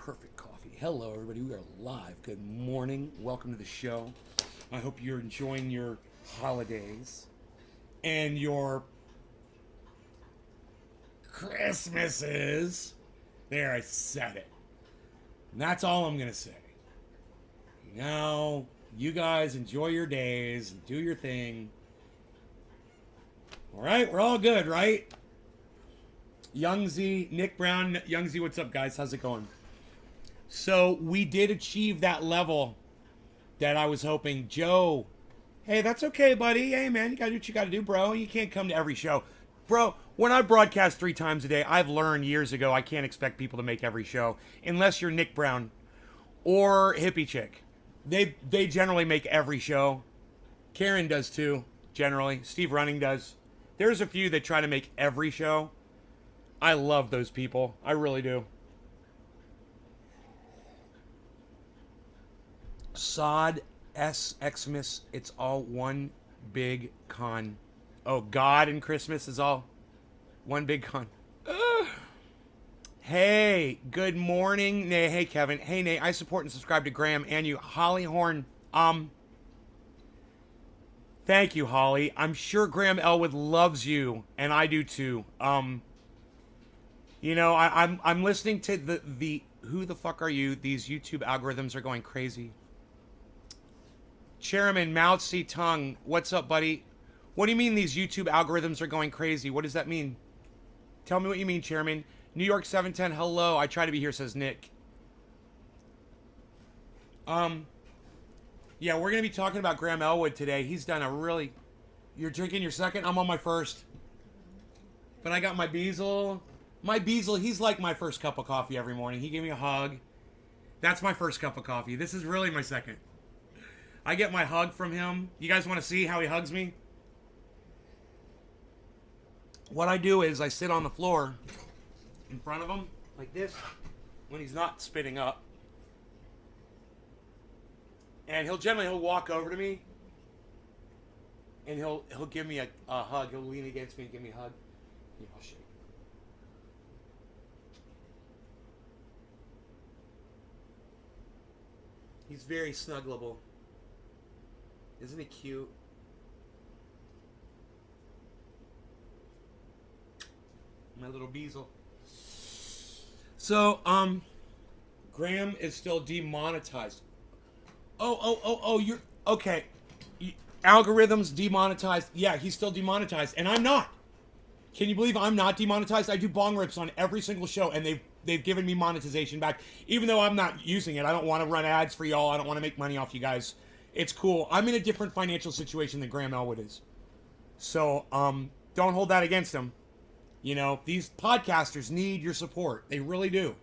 perfect coffee. Hello, everybody. We are live. Good morning. Welcome to the show. I hope you're enjoying your holidays and your Christmases. There, I said it. And that's all I'm going to say. Now, you guys enjoy your days and do your thing. All right, we're all good, right? Young Z, Nick Brown. Young Z, what's up, guys? How's it going? So we did achieve that level that I was hoping. Joe, hey, that's okay, buddy. Hey, man, you got to do what you got to do, bro. You can't come to every show. Bro, when I broadcast 3 times a day, I've learned years ago I can't expect people to make every show unless you're Nick Brown or Hippie Chick. They generally make every show. Karen does too, generally. Steve Running does. There's a few that try to make every show. I love those people. I really do. Sod S Xmas, it's all one big con. Oh, God and Christmas is all one big con. Hey, good morning. Nay, hey Kevin. Hey Nay, I support and subscribe to Graham and you. Holly Horn. Thank you, Holly. I'm sure Graham Elwood loves you, and I do too. You know, I'm listening to the who the fuck are you? These YouTube algorithms are going crazy. Chairman Mao Zedong, what's up, buddy? What do you mean these YouTube algorithms are going crazy? What does that mean? Tell me what you mean, Chairman. New York 710, hello. I try to be here, says Nick. Yeah, we're going to be talking about Graham Elwood today. He's done a really... You're drinking your second? I'm on my first. But I got my Beazle. My Beazle, he's like my first cup of coffee every morning. He gave me a hug. That's my first cup of coffee. This is really my second. I get my hug from him. You guys want to see how he hugs me? What I do is I sit on the floor in front of him like this when he's not spitting up. And he'll walk over to me and he'll give me a hug. He'll lean against me and give me a hug. Yeah, I'll show you. He's very snuggleable. Isn't he cute? My little Beazle. So, Graham is still demonetized. Oh, you're... Okay. Algorithms demonetized. Yeah, he's still demonetized. And I'm not. Can you believe I'm not demonetized? I do bong rips on every single show, and they've given me monetization back. Even though I'm not using it. I don't want to run ads for y'all. I don't want to make money off you guys. It's cool. I'm in a different financial situation than Graham Elwood is. So, don't hold that against him. You know, these podcasters need your support. They really do.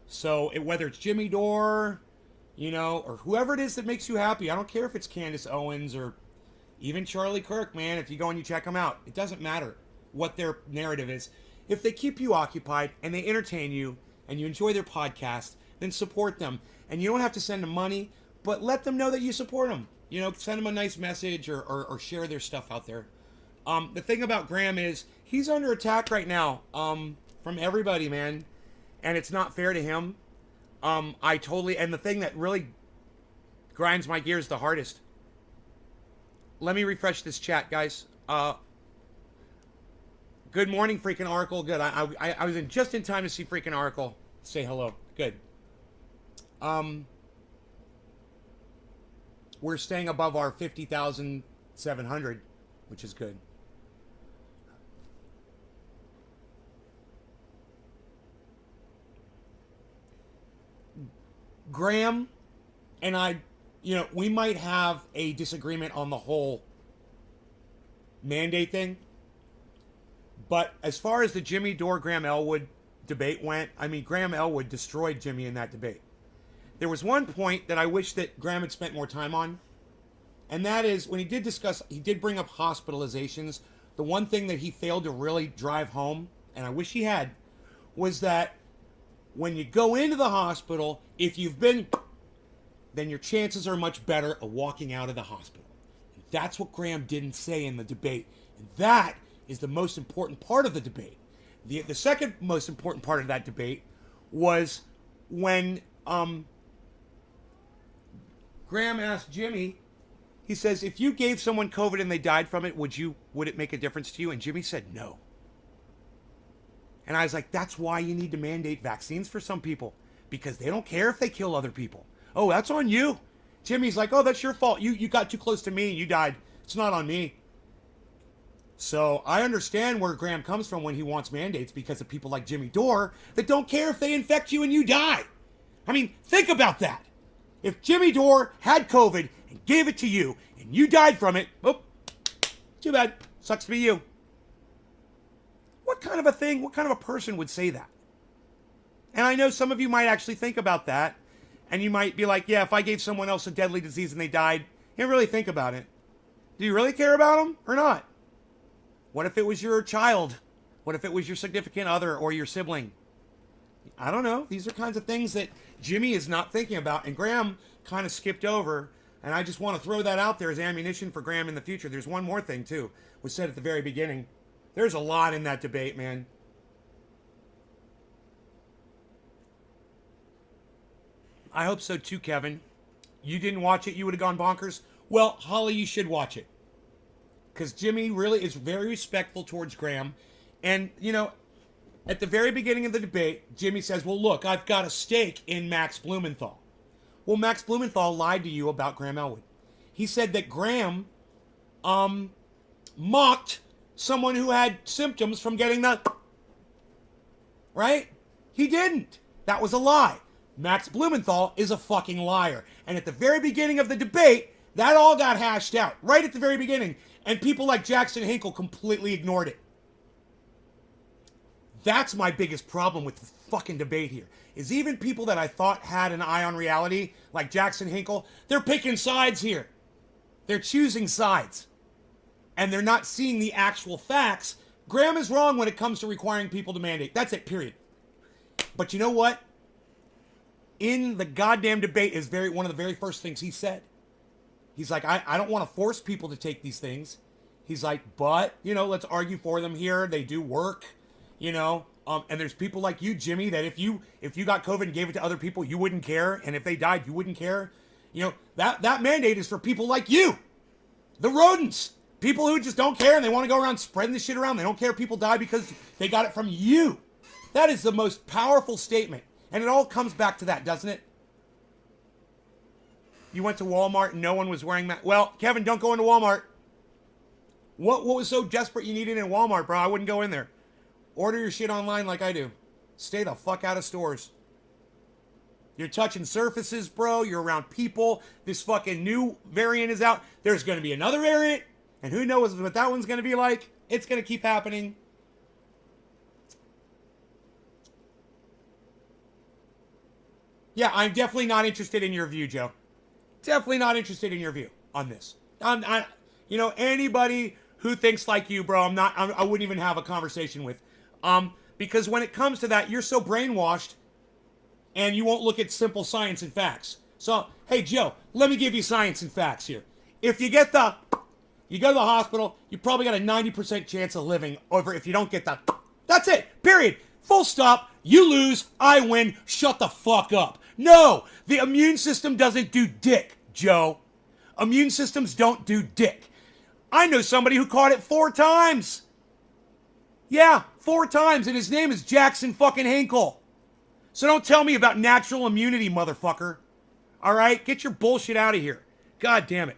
So, whether it's Jimmy Dore, you know, or whoever it is that makes you happy. I don't care if it's Candace Owens or even Charlie Kirk, man. If you go and you check them out, it doesn't matter what their narrative is. If they keep you occupied and they entertain you and you enjoy their podcast, then support them. And you don't have to send them money, but let them know that you support them. You know, send them a nice message or share their stuff out there. The thing about Graham is he's under attack right now from everybody, man. And it's not fair to him. And the thing that really grinds my gears the hardest. Let me refresh this chat, guys. Good morning, freaking Oracle. Good. I was just in time to see freaking Oracle say hello. Good. We're staying above our 50,700, which is good. Graham and I, you know, we might have a disagreement on the whole mandate thing. But as far as the Jimmy Dore Graham Elwood debate went, I mean, Graham Elwood destroyed Jimmy in that debate. There was one point that I wish that Graham had spent more time on. And that is when he did bring up hospitalizations. The one thing that he failed to really drive home, and I wish he had, was that when you go into the hospital, if you've been, then your chances are much better of walking out of the hospital. And that's what Graham didn't say in the debate. And that is the most important part of the debate. The second most important part of that debate was when Graham asked Jimmy, he says, if you gave someone COVID and they died from it, would it make a difference to you? And Jimmy said no. And I was like, that's why you need to mandate vaccines for some people, because they don't care if they kill other people. Oh, that's on you. Jimmy's like, oh, that's your fault. You got too close to me and you died. It's not on me. So I understand where Graham comes from when he wants mandates, because of people like Jimmy Dore that don't care if they infect you and you die. I mean, think about that. If Jimmy Dore had COVID and gave it to you and you died from it, oh, too bad. Sucks to be you. What kind of a person would say that? And I know some of you might actually think about that, and you might be like, yeah, if I gave someone else a deadly disease and they died, you didn't really think about it. Do you really care about them or not? What if it was your child? What if it was your significant other or your sibling? I don't know. These are kinds of things that Jimmy is not thinking about, and Graham kind of skipped over, and I just want to throw that out there as ammunition for Graham in the future. There's one more thing, too, was said at the very beginning. There's a lot in that debate, man. I hope so too, Kevin. You didn't watch it, you would have gone bonkers. Well, Holly, you should watch it. Because Jimmy really is very respectful towards Graham. And, at the very beginning of the debate, Jimmy says, well, look, I've got a stake in Max Blumenthal. Well, Max Blumenthal lied to you about Graham Elwood. He said that Graham mocked someone who had symptoms from getting the... Right? He didn't. That was a lie. Max Blumenthal is a fucking liar. And at the very beginning of the debate, that all got hashed out. Right at the very beginning. And people like Jackson Hinkle completely ignored it. That's my biggest problem with the fucking debate here. Is even people that I thought had an eye on reality, like Jackson Hinkle, they're picking sides here. They're choosing sides. And they're not seeing the actual facts. Graham is wrong when it comes to requiring people to mandate. That's it, period. But you know what? In the goddamn debate is one of the very first things he said. He's like, I don't want to force people to take these things. He's like, but, let's argue for them here. They do work, and there's people like you, Jimmy, that if you got COVID and gave it to other people, you wouldn't care. And if they died, you wouldn't care. That mandate is for people like you, the rodents, people who just don't care and they want to go around spreading this shit around. They don't care if people die because they got it from you. That is the most powerful statement. And it all comes back to that, doesn't it? You went to Walmart and no one was wearing masks. Well, Kevin, don't go into Walmart. What was so desperate you needed in Walmart, bro? I wouldn't go in there. Order your shit online like I do. Stay the fuck out of stores. You're touching surfaces, bro. You're around people. This fucking new variant is out. There's going to be another variant. And who knows what that one's going to be like. It's going to keep happening. Yeah, I'm definitely not interested in your view, Joe. Definitely not interested in your view on this. Anybody who thinks like you, bro, I wouldn't even have a conversation with. Because when it comes to that, you're so brainwashed and you won't look at simple science and facts. So, hey, Joe, let me give you science and facts here. If you go to the hospital, you probably got a 90% chance of living over if you don't get that. That's it. Period. Full stop. You lose. I win. Shut the fuck up. No, the immune system doesn't do dick, Joe. Immune systems don't do dick. I know somebody who caught it 4 times. Yeah, 4 times, and his name is Jackson fucking Hinkle. So don't tell me about natural immunity, motherfucker. All right? Get your bullshit out of here. God damn it.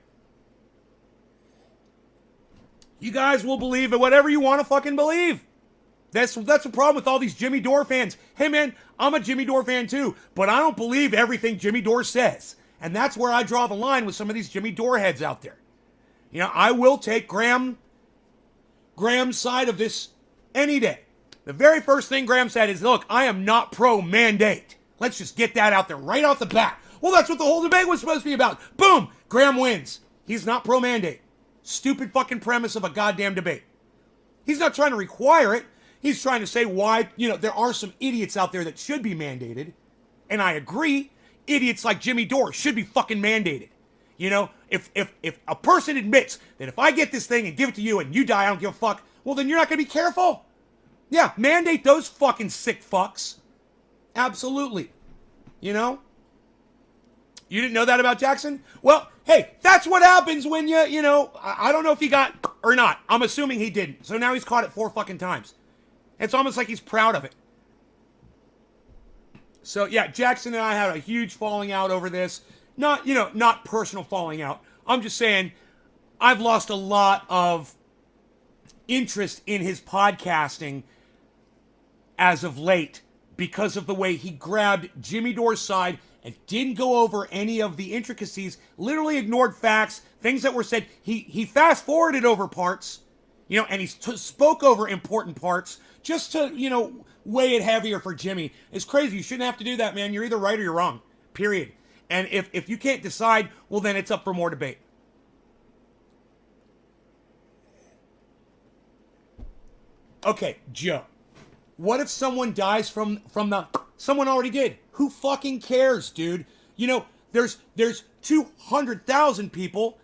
You guys will believe in whatever you want to fucking believe. That's the problem with all these Jimmy Dore fans. Hey, man, I'm a Jimmy Dore fan too, but I don't believe everything Jimmy Dore says. And that's where I draw the line with some of these Jimmy Dore heads out there. I will take Graham's side of this any day. The very first thing Graham said is, look, I am not pro-mandate. Let's just get that out there right off the bat. Well, that's what the whole debate was supposed to be about. Boom, Graham wins. He's not pro-mandate. Stupid fucking premise of a goddamn debate. He's not trying to require it. He's trying to say why, there are some idiots out there that should be mandated. And I agree. Idiots like Jimmy Dore should be fucking mandated. If a person admits that if I get this thing and give it to you and you die, I don't give a fuck, well, then you're not going to be careful. Yeah, mandate those fucking sick fucks. Absolutely. You know? You didn't know that about Jackson? Well, hey, that's what happens when I don't know if he got or not. I'm assuming he didn't. So now he's caught it 4 fucking times. It's almost like he's proud of it. So, yeah, Jackson and I had a huge falling out over this. Not personal falling out. I'm just saying I've lost a lot of interest in his podcasting as of late because of the way he grabbed Jimmy Dore's side and didn't go over any of the intricacies, literally ignored facts, things that were said. He fast-forwarded over parts, and he spoke over important parts just to, weigh it heavier for Jimmy. It's crazy. You shouldn't have to do that, man. You're either right or you're wrong, period. And if you can't decide, well, then it's up for more debate. Okay, Joe. What if someone dies from the... Someone already did. Who fucking cares, dude? There's 200,000 people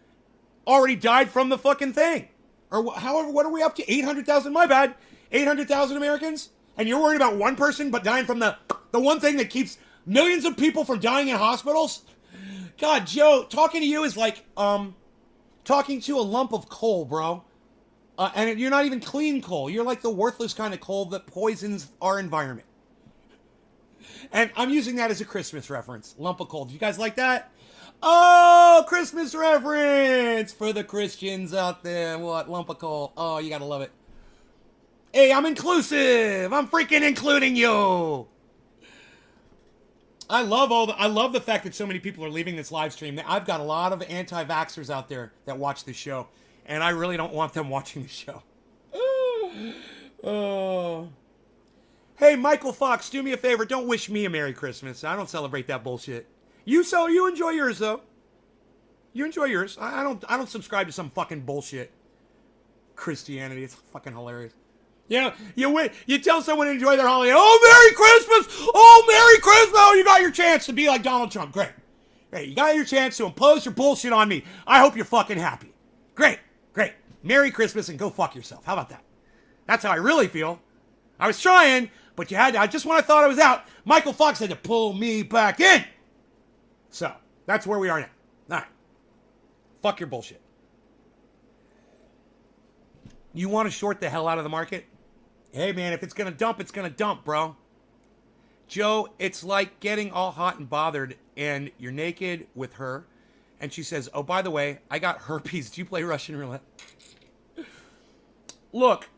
already died from the fucking thing. Or however, what are we up to? 800,000? My bad. 800,000 Americans? And you're worried about one person but dying from the one thing that keeps millions of people from dying in hospitals? God, Joe, talking to you is like talking to a lump of coal, bro. And you're not even clean coal. You're like the worthless kind of coal that poisons our environment. And I'm using that as a Christmas reference. Lump of coal. Do you guys like that? Oh, Christmas reference for the Christians out there. What? Lump of coal. Oh, you gotta love it. Hey, I'm inclusive. I'm freaking including you. I love the fact that so many people are leaving this live stream. I've got a lot of anti-vaxxers out there that watch this show, and I really don't want them watching the show. Oh. Hey, Michael Fox, do me a favor. Don't wish me a Merry Christmas. I don't celebrate that bullshit. You enjoy yours though. You enjoy yours. I don't subscribe to some fucking bullshit. Christianity. It's fucking hilarious. You tell someone to enjoy their holiday. Oh, Merry Christmas! Oh, Merry Christmas! Oh, you got your chance to be like Donald Trump. Great. You got your chance to impose your bullshit on me. I hope you're fucking happy. Great. Merry Christmas and go fuck yourself. How about that? That's how I really feel. I was trying, but just when I thought I was out, Michael Fox had to pull me back in. So, that's where we are now. All right. Fuck your bullshit. You want to short the hell out of the market? Hey, man, if it's going to dump, it's going to dump, bro. Joe, it's like getting all hot and bothered, and you're naked with her, and she says, oh, by the way, I got herpes. Do you play Russian roulette? Look,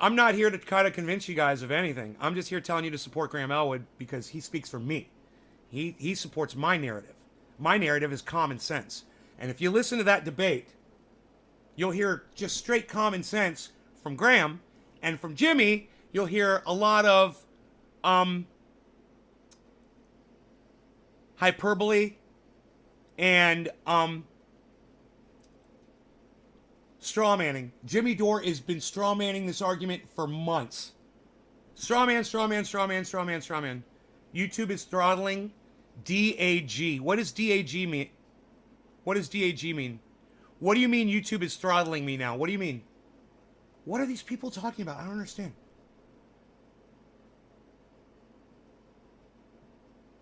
I'm not here to kind of convince you guys of anything. I'm just here telling you to support Graham Elwood because he speaks for me. He supports my narrative. My narrative is common sense. And if you listen to that debate, you'll hear just straight common sense from Graham. And from Jimmy, you'll hear a lot of hyperbole and strawmanning. Jimmy Dore has been strawmanning this argument for months. Strawman. YouTube is throttling DAG. What does DAG mean? What does DAG mean? What do you mean YouTube is throttling me now? What do you mean? What are these people talking about? I don't understand.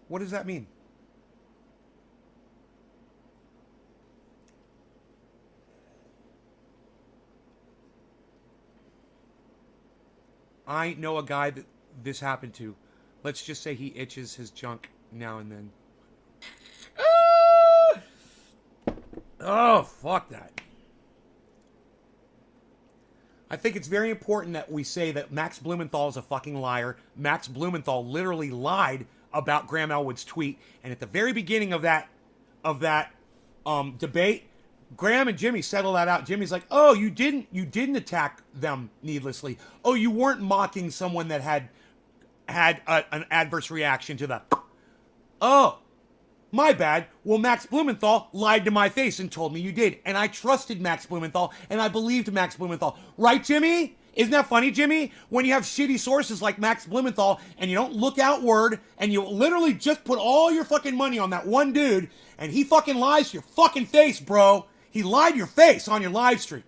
What does that mean? I know a guy that this happened to. Let's just say he itches his junk now and then. Oh, fuck that. I think it's very important that we say that Max Blumenthal is a fucking liar. Max Blumenthal literally lied about Graham Elwood's tweet. And at the very beginning of that debate, Graham and Jimmy settle that out. Jimmy's like, oh, you didn't attack them needlessly. Oh, you weren't mocking someone that had an adverse reaction to that. Oh, my bad. Well, Max Blumenthal lied to my face and told me you did. And I trusted Max Blumenthal, and I believed Max Blumenthal. Right, Jimmy? Isn't that funny, Jimmy? When you have shitty sources like Max Blumenthal, and you don't look outward, and you literally just put all your fucking money on that one dude, and he fucking lies to your fucking face, bro. He lied to your face on your live stream.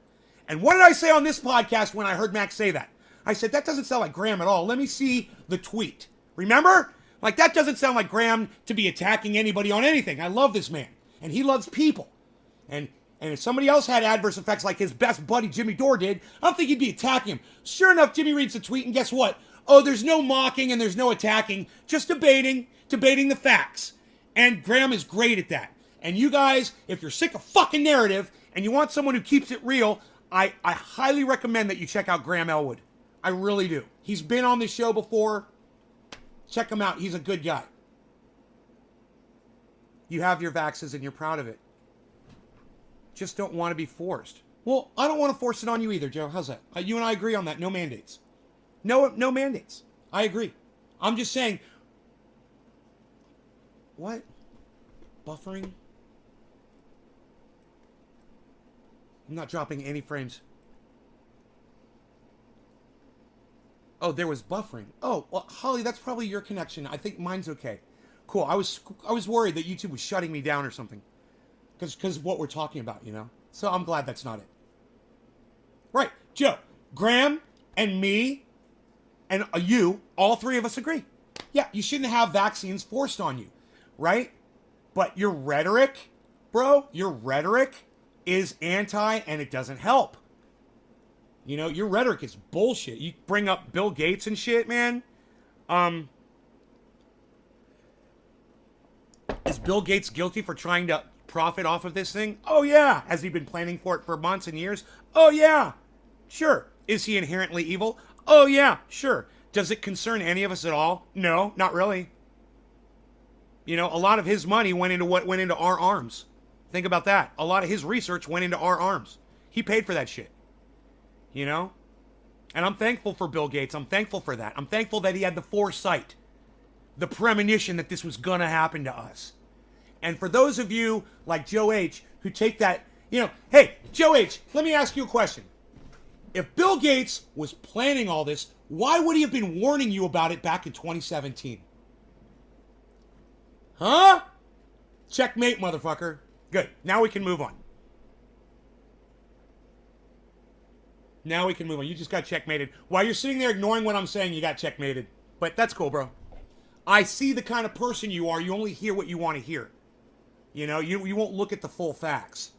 And what did I say on this podcast when I heard Max say that? I said, that doesn't sound like Graham at all. Let me see the tweet. Remember? Like, that doesn't sound like Graham to be attacking anybody on anything. I love this man. And he loves people. And if somebody else had adverse effects like his best buddy Jimmy Dore did, I don't think he'd be attacking him. Sure enough, Jimmy reads the tweet, and guess what? Oh, there's no mocking and there's no attacking. Just debating the facts. And Graham is great at that. And you guys, if you're sick of fucking narrative and you want someone who keeps it real, I highly recommend that you check out Graham Elwood. I really do. He's been on this show before. Check him out. He's a good guy. You have your vaxes and you're proud of it. Just don't want to be forced. Well, I don't want to force it on you either, Joe. How's that? You and I agree on that. No mandates. No mandates. I agree. I'm just saying. What? Buffering? I'm not dropping any frames. Oh, there was buffering. Oh, well, Holly, that's probably your connection. I think mine's okay. Cool. I was worried that YouTube was shutting me down or something. Because of what we're talking about, you know? So I'm glad that's not it. Right. Joe, Graham and me and you, all three of us agree. Yeah, you shouldn't have vaccines forced on you. Right? But your rhetoric, bro, your rhetoric is anti and it doesn't help. You know, your rhetoric is bullshit. You bring up Bill Gates and shit, man. Is Bill Gates guilty for trying to profit off of this thing? Oh, yeah. Has he been planning for it for months and years? Oh, yeah. Sure. Is he inherently evil? Oh, yeah. Sure. Does it concern any of us at all? No, not really. You know, a lot of his money went into what went into our arms. Think about that. A lot of his research went into our arms. He paid for that shit. You know? And I'm thankful for Bill Gates. I'm thankful for that. I'm thankful that he had the foresight, the premonition that this was going to happen to us. And for those of you like Joe H. who take that, you know, hey, Joe H., let me ask you a question. If Bill Gates was planning all this, why would he have been warning you about it back in 2017? Huh? Checkmate, motherfucker. Good. Now we can move on. Now we can move on. You just got checkmated. While you're sitting there ignoring what I'm saying, you got checkmated. But that's cool, bro. I see the kind of person you are. You only hear what you want to hear. You know, you won't look at the full facts.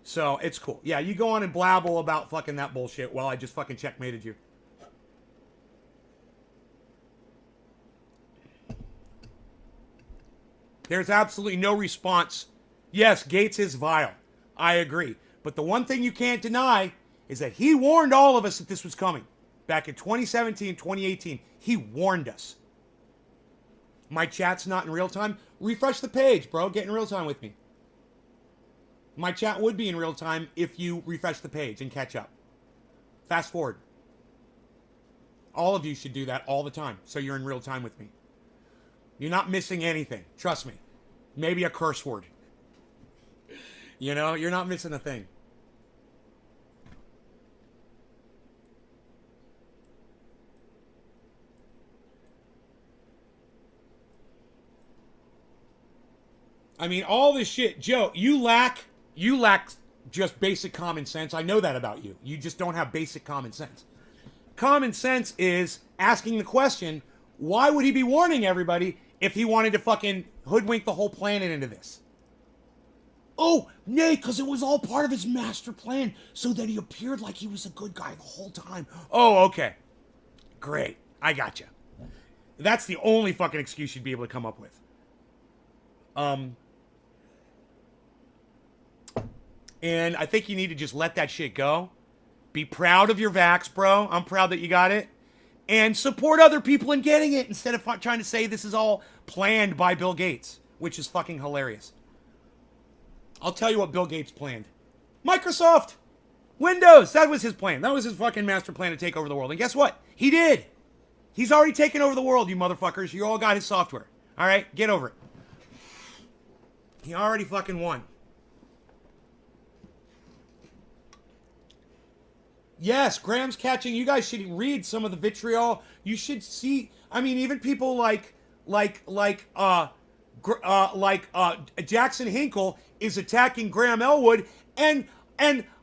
So, it's cool. Yeah, you go on and blabble about fucking that bullshit while I just fucking checkmated you. There's absolutely no response. Yes, Gates is vile. I agree. But the one thing you can't deny is that he warned all of us that this was coming. Back in 2017, 2018, he warned us. My chat's not in real time. Refresh the page, bro. Get in real time with me. My chat would be in real time if you refresh the page and catch up. Fast forward. All of you should do that all the time, so you're in real time with me. You're not missing anything. Trust me. Maybe a curse word. You know, you're not missing a thing. I mean, all this shit, Joe, you lack just basic common sense. I know that about you. You just don't have basic common sense. Common sense is asking the question, why would he be warning everybody if he wanted to fucking hoodwink the whole planet into this? Oh, nay, because it was all part of his master plan so that he appeared like he was a good guy the whole time. Oh, okay. Great. I gotcha. That's the only fucking excuse you'd be able to come up with. And I think you need to just let that shit go. Be proud of your vax, bro. I'm proud that you got it. And support other people in getting it instead of trying to say this is all planned by Bill Gates, which is fucking hilarious. I'll tell you what Bill Gates planned. Microsoft! Windows! That was his plan. That was his fucking master plan to take over the world. And guess what? He did. He's already taken over the world, you motherfuckers. You all got his software. All right? Get over it. He already fucking won. Yes, Graham's catching. You guys should read some of the vitriol. You should see. I mean, even people like Jackson Hinkle is attacking Graham Elwood and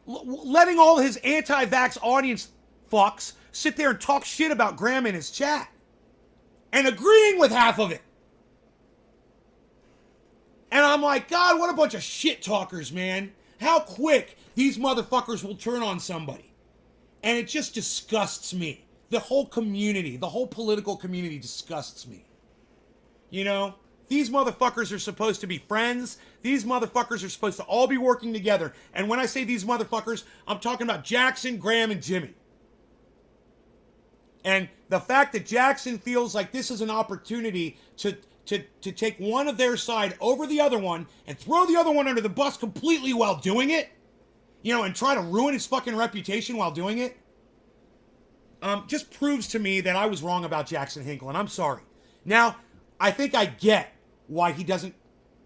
letting all his anti-vax audience fucks sit there and talk shit about Graham in his chat and agreeing with half of it. And I'm like, God, what a bunch of shit talkers, man. How quick these motherfuckers will turn on somebody. And it just disgusts me. The whole community, the whole political community disgusts me. You know, these motherfuckers are supposed to be friends. These motherfuckers are supposed to all be working together. And when I say these motherfuckers, I'm talking about Jackson, Graham, and Jimmy. And the fact that Jackson feels like this is an opportunity to take one of their side over the other one and throw the other one under the bus completely while doing it, you know, and try to ruin his fucking reputation while doing it, just proves to me that I was wrong about Jackson Hinkle, and I'm sorry. Now, I think I get why he doesn't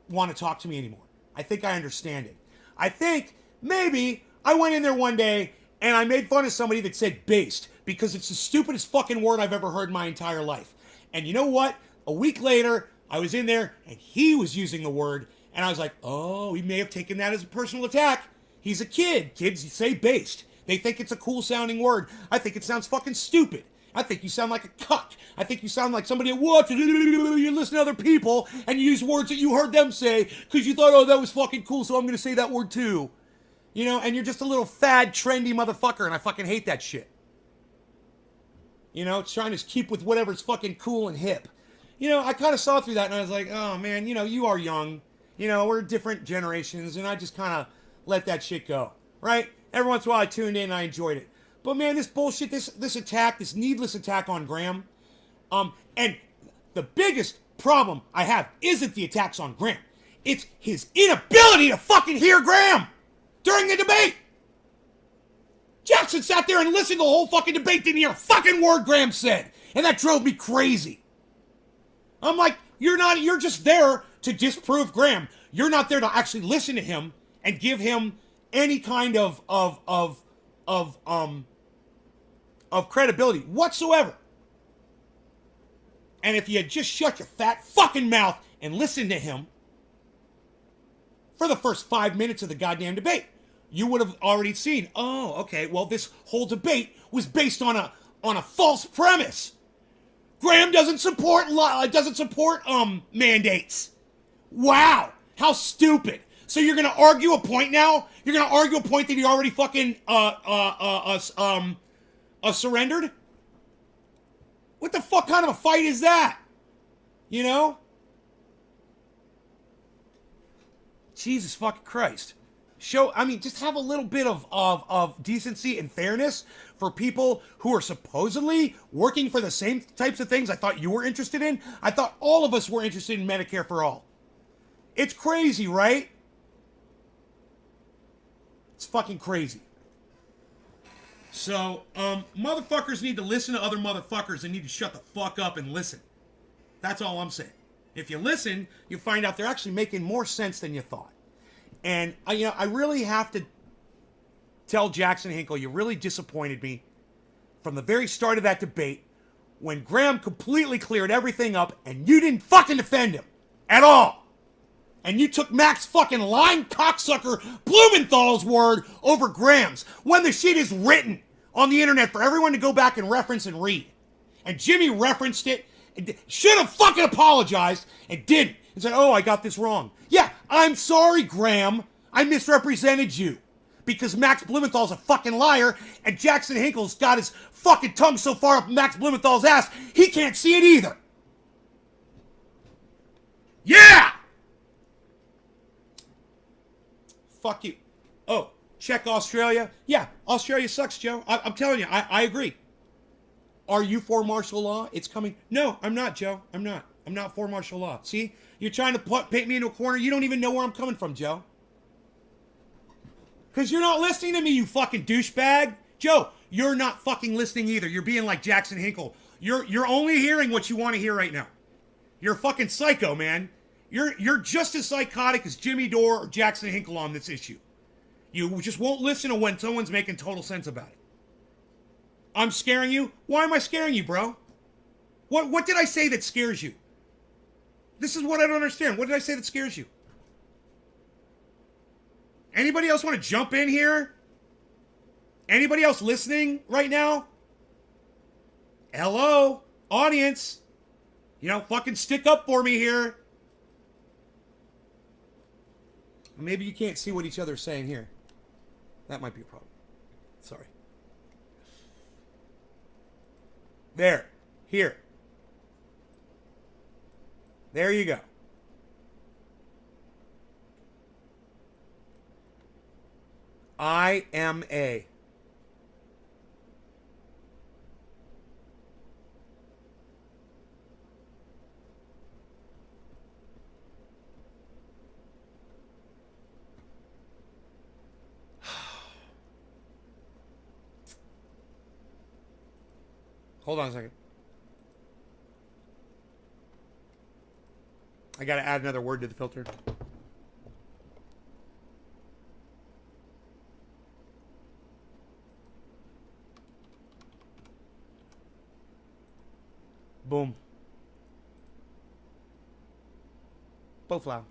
want to talk to me anymore. I think I understand it. I think maybe I went in there one day and I made fun of somebody that said based, because it's the stupidest fucking word I've ever heard in my entire life. And you know what? A week later, I was in there and he was using the word, and I was like, oh, he may have taken that as a personal attack. He's a kid. Kids say based. They think it's a cool sounding word. I think it sounds fucking stupid. I think you sound like a cuck. I think you sound like somebody at what? You listen to other people and you use words that you heard them say because you thought, oh, that was fucking cool, so I'm going to say that word too. You know, and you're just a little fad, trendy motherfucker, and I fucking hate that shit. You know, it's trying to keep with whatever's fucking cool and hip. You know, I kind of saw through that and I was like, oh man, you know, you are young. You know, we're different generations, and I just kind of let that shit go, right? Every once in a while I tuned in and I enjoyed it. But man, this bullshit, this attack, this needless attack on Graham, and the biggest problem I have isn't the attacks on Graham. It's his inability to fucking hear Graham during the debate. Jackson sat there and listened to the whole fucking debate, didn't hear a fucking word Graham said. And that drove me crazy. I'm like, you're just there to disprove Graham. You're not there to actually listen to him and give him any kind of credibility whatsoever. And if you had just shut your fat fucking mouth and listened to him for the first 5 minutes of the goddamn debate, you would have already seen, oh, okay, well, this whole debate was based on a false premise. Graham doesn't support mandates. Wow, how stupid. So you're going to argue a point now? You're going to argue a point that he already fucking surrendered? What the fuck kind of a fight is that? You know? Jesus fucking Christ. Just have a little bit of decency and fairness for people who are supposedly working for the same types of things I thought you were interested in. I thought all of us were interested in Medicare for all. It's crazy, right? It's fucking crazy. So, motherfuckers need to listen to other motherfuckers. They need to shut the fuck up and listen. That's all I'm saying. If you listen, you find out they're actually making more sense than you thought. And, I really have to tell Jackson Hinkle, you really disappointed me from the very start of that debate when Graham completely cleared everything up and you didn't fucking defend him at all. And you took Mac's fucking lying cocksucker Blumenthal's word over Graham's when the shit is written on the internet for everyone to go back and reference and read. And Jimmy referenced it, and should have fucking apologized, and didn't. And said, oh, I got this wrong. Yeah, I'm sorry, Graham. I misrepresented you. Because Max Blumenthal's a fucking liar, and Jackson Hinkle's got his fucking tongue so far up Max Blumenthal's ass, he can't see it either. Yeah! Fuck you. Oh, check Australia. Yeah, Australia sucks, Joe. I'm telling you, I agree. Are you for martial law? It's coming. No, I'm not, Joe. I'm not. I'm not for martial law. See? You're trying to paint me into a corner. You don't even know where I'm coming from, Joe. Because you're not listening to me, you fucking douchebag. Joe, you're not fucking listening either. You're being like Jackson Hinkle. You're only hearing what you want to hear right now. You're a fucking psycho, man. You're just as psychotic as Jimmy Dore or Jackson Hinkle on this issue. You just won't listen to when someone's making total sense about it. I'm scaring you? Why am I scaring you, bro? What did I say that scares you? This is what I don't understand. What did I say that scares you? Anybody else want to jump in here? Anybody else listening right now? Hello, audience. You know, fucking stick up for me here. Maybe you can't see what each other's saying here. That might be a problem. Sorry. There. Here. There you go. I am a. Hold on a second. I gotta add another word to the filter. Boom. Bowflower.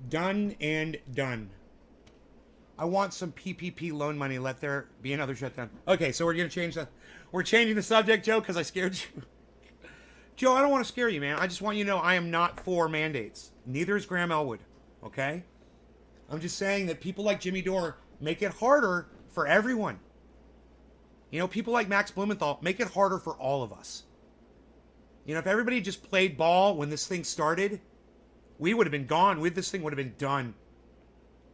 Done and done. I want some PPP loan money. Let there be another shutdown. Okay, so we're gonna change the. We're changing the subject, Joe, because I scared you. Joe, I don't want to scare you, man. I just want you to know I am not for mandates. Neither is Graham Elwood. Okay? I'm just saying that people like Jimmy Dore make it harder for everyone. You know, people like Max Blumenthal make it harder for all of us. You know, if everybody just played ball when this thing started, we would have been gone. This thing would have been done.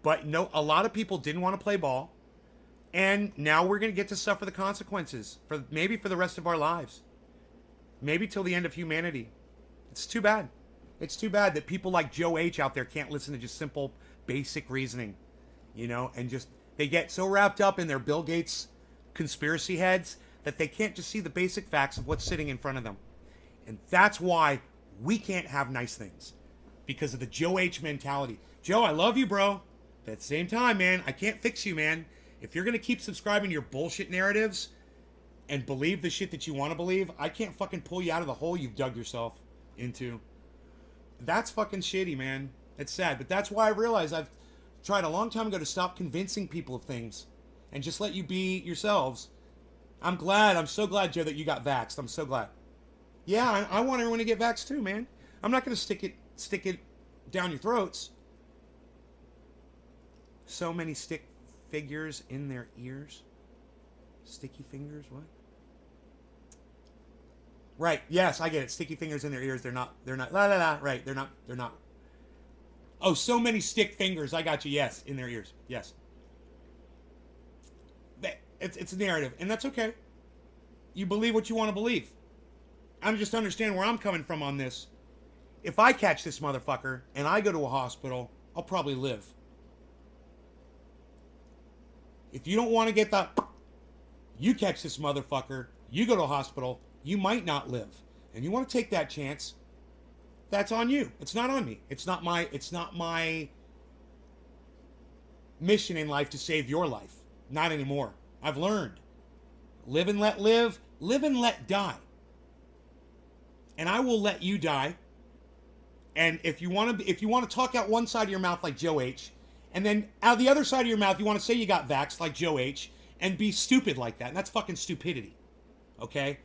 But no, a lot of people didn't want to play ball. And now we're going to get to suffer the consequences for maybe for the rest of our lives. Maybe till the end of humanity. It's too bad. It's too bad that people like Joe H out there can't listen to just simple, basic reasoning. You know, and just, they get so wrapped up in their Bill Gates conspiracy heads that they can't just see the basic facts of what's sitting in front of them. And that's why we can't have nice things. Because of the Joe H mentality. Joe, I love you, bro. But at the same time, man, I can't fix you, man. If you're going to keep subscribing to your bullshit narratives and believe the shit that you want to believe, I can't fucking pull you out of the hole you've dug yourself into. That's fucking shitty, man. It's sad. But that's why I realized I've tried a long time ago to stop convincing people of things and just let you be yourselves. I'm so glad, Joe, that you got vaxxed. I'm so glad. Yeah, I want everyone to get vaxxed too, man. I'm not going to stick it down your throats. So many stick figures in their ears. Sticky fingers, what? Right, yes, I get it. Sticky fingers in their ears. They're not, right, they're not. Oh, so many stick fingers. I got you, yes, in their ears. Yes. It's a narrative, and that's okay. You believe what you want to believe. I'm just understand where I'm coming from on this. If I catch this motherfucker and I go to a hospital, I'll probably live. If you don't want to get the... You catch this motherfucker, you go to a hospital, you might not live. And you want to take that chance, that's on you. It's not on me. It's not my mission in life to save your life. Not anymore. I've learned. Live and let live. Live and let die. And I will let you die. And if you want to talk out one side of your mouth like Joe H, and then out the other side of your mouth you want to say you got vaxxed like Joe H, and be stupid like that, and that's fucking stupidity. Okay?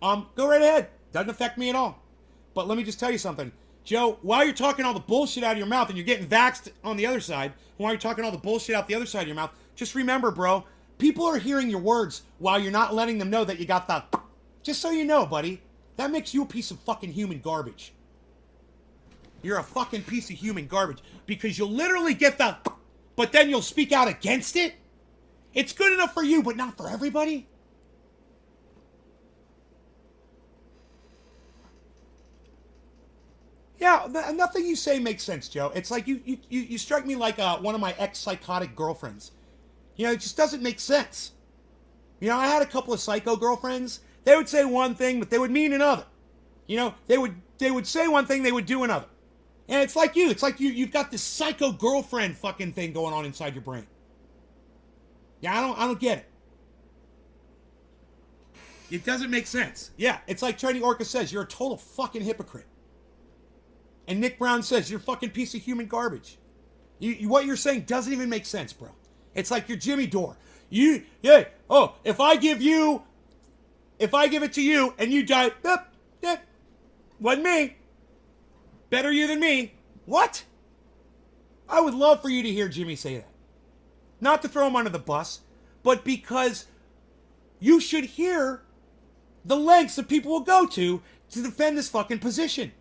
Go right ahead. Doesn't affect me at all. But let me just tell you something. Joe, while you're talking all the bullshit out of your mouth and you're getting vaxxed on the other side, while you're talking all the bullshit out the other side of your mouth, just remember, bro, people are hearing your words while you're not letting them know that you got the... Just so you know, buddy, that makes you a piece of fucking human garbage. You're a fucking piece of human garbage. Because you'll literally get the... But then you'll speak out against it? It's good enough for you, but not for everybody? Yeah, nothing you say makes sense, Joe. It's like you strike me like one of my ex-psychotic girlfriends. You know, it just doesn't make sense. You know, I had a couple of psycho girlfriends. They would say one thing, but they would mean another. You know, they would say one thing, they would do another. And it's like you. It's like you've got this psycho girlfriend fucking thing going on inside your brain. Yeah, I don't get it. It doesn't make sense. Yeah, it's like Trini Orca says, you're a total fucking hypocrite. And Nick Brown says, you're a fucking piece of human garbage. What you're saying doesn't even make sense, bro. It's like you're Jimmy Dore. If I give it to you and you die, wasn't me. Better you than me. What? I would love for you to hear Jimmy say that. Not to throw him under the bus, but because you should hear the lengths that people will go to defend this fucking position.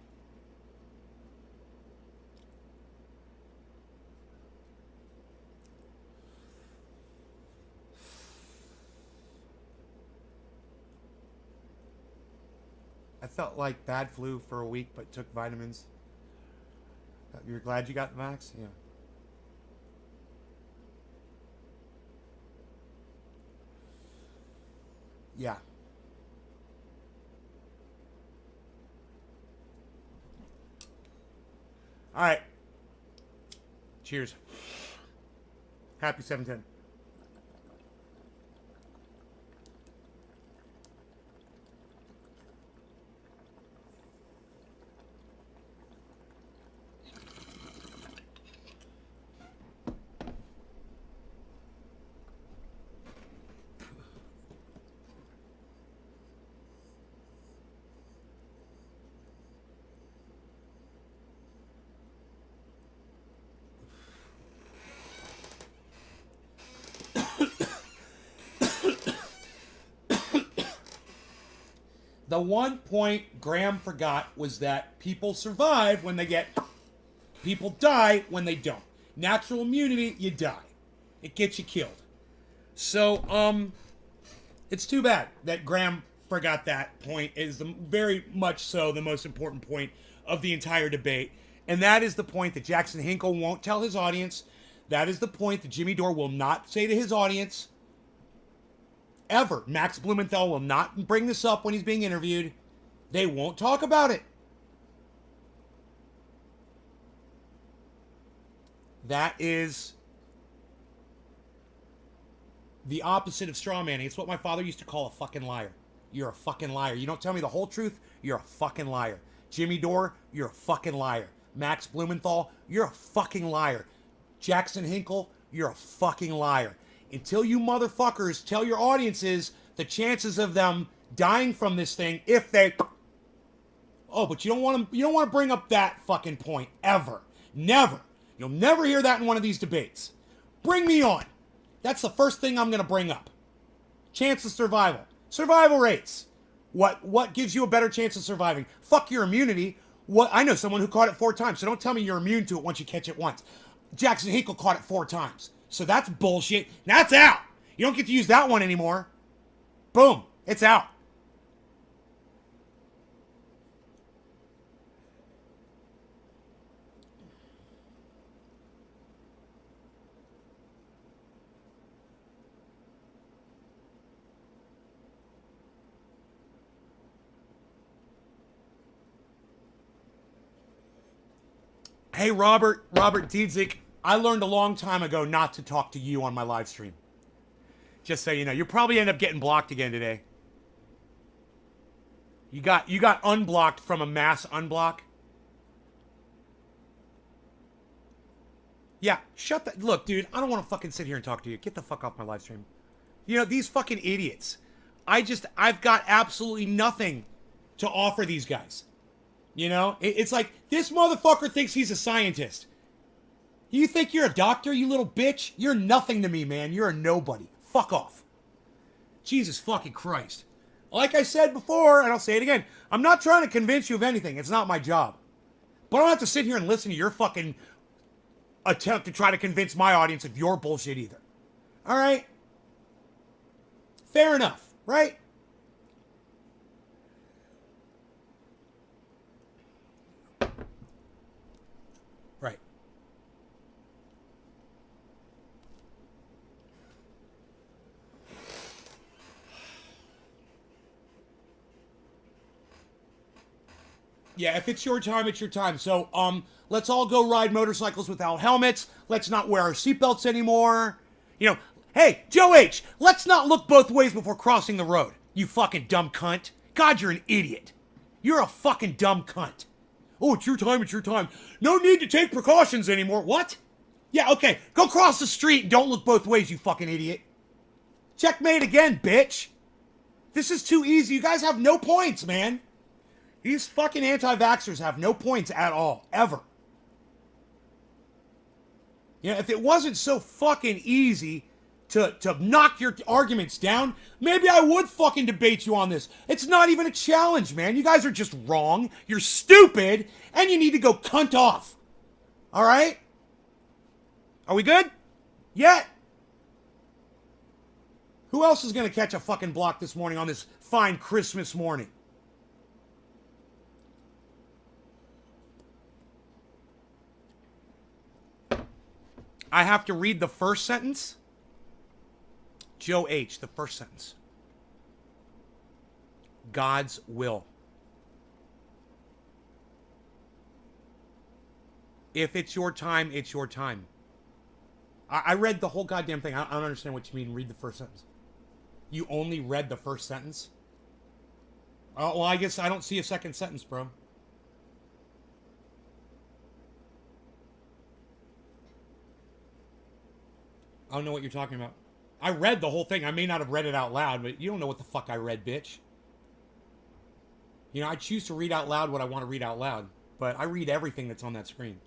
I felt like bad flu for a week, but took vitamins. You're glad you got the vax? Yeah. Yeah. All right. Cheers. Happy 710. The one point Graham forgot was that people survive when they get... People die when they don't. Natural immunity, you die. It gets you killed. So, it's too bad that Graham forgot that point. It is very much so the most important point of the entire debate. And that is the point that Jackson Hinkle won't tell his audience. That is the point that Jimmy Dore will not say to his audience. Ever. Max Blumenthal will not bring this up when he's being interviewed. They won't talk about it. That is the opposite of straw manning. It's what my father used to call a fucking liar. You're a fucking liar. You don't tell me the whole truth, you're a fucking liar. Jimmy Dore, you're a fucking liar. Max Blumenthal, you're a fucking liar. Jackson Hinkle, you're a fucking liar. Until you motherfuckers tell your audiences the chances of them dying from this thing if they... Oh, but you don't want to bring up that fucking point ever. Never. You'll never hear that in one of these debates. Bring me on. That's the first thing I'm going to bring up. Chance of survival. Survival rates. What gives you a better chance of surviving? Fuck your immunity. I know someone who caught it 4 times, so don't tell me you're immune to it once you catch it once. Jackson Hinkle caught it 4 times. So that's bullshit. That's out. You don't get to use that one anymore. Boom. It's out. Hey, Robert Diedzik, I learned a long time ago not to talk to you on my live stream. Just so you know, you'll probably end up getting blocked again today. You got unblocked from a mass unblock. Yeah, shut that. Look, dude, I don't want to fucking sit here and talk to you. Get the fuck off my live stream. You know, these fucking idiots. I've got absolutely nothing to offer these guys. You know, it's like, this motherfucker thinks he's a scientist. You think you're a doctor, you little bitch? You're nothing to me, man. You're a nobody. Fuck off. Jesus fucking Christ. Like I said before, and I'll say it again, I'm not trying to convince you of anything. It's not my job. But I don't have to sit here and listen to your fucking attempt to try to convince my audience of your bullshit either. All right? Fair enough, right? Right. Yeah, if it's your time, it's your time. So, let's all go ride motorcycles without helmets. Let's not wear our seatbelts anymore. You know, hey, Joe H., let's not look both ways before crossing the road. You fucking dumb cunt. God, you're an idiot. You're a fucking dumb cunt. Oh, it's your time, it's your time. No need to take precautions anymore. What? Yeah, okay. Go cross the street and don't look both ways, you fucking idiot. Checkmate again, bitch. This is too easy. You guys have no points, man. These fucking anti-vaxxers have no points at all, ever. You know, if it wasn't so fucking easy to knock your arguments down, maybe I would fucking debate you on this. It's not even a challenge, man. You guys are just wrong. You're stupid, and you need to go cunt off. All right? Are we good? Yeah. Who else is going to catch a fucking block this morning on this fine Christmas morning? I have to read the first sentence. Joe H., the first sentence. God's will. If it's your time, it's your time. I read the whole goddamn thing. I don't understand what you mean, read the first sentence. You only read the first sentence? Oh, well, I guess I don't see a second sentence, bro. I don't know what you're talking about. I read the whole thing. I may not have read it out loud, but you don't know what the fuck I read, bitch. You know, I choose to read out loud what I want to read out loud, but I read everything that's on that screen.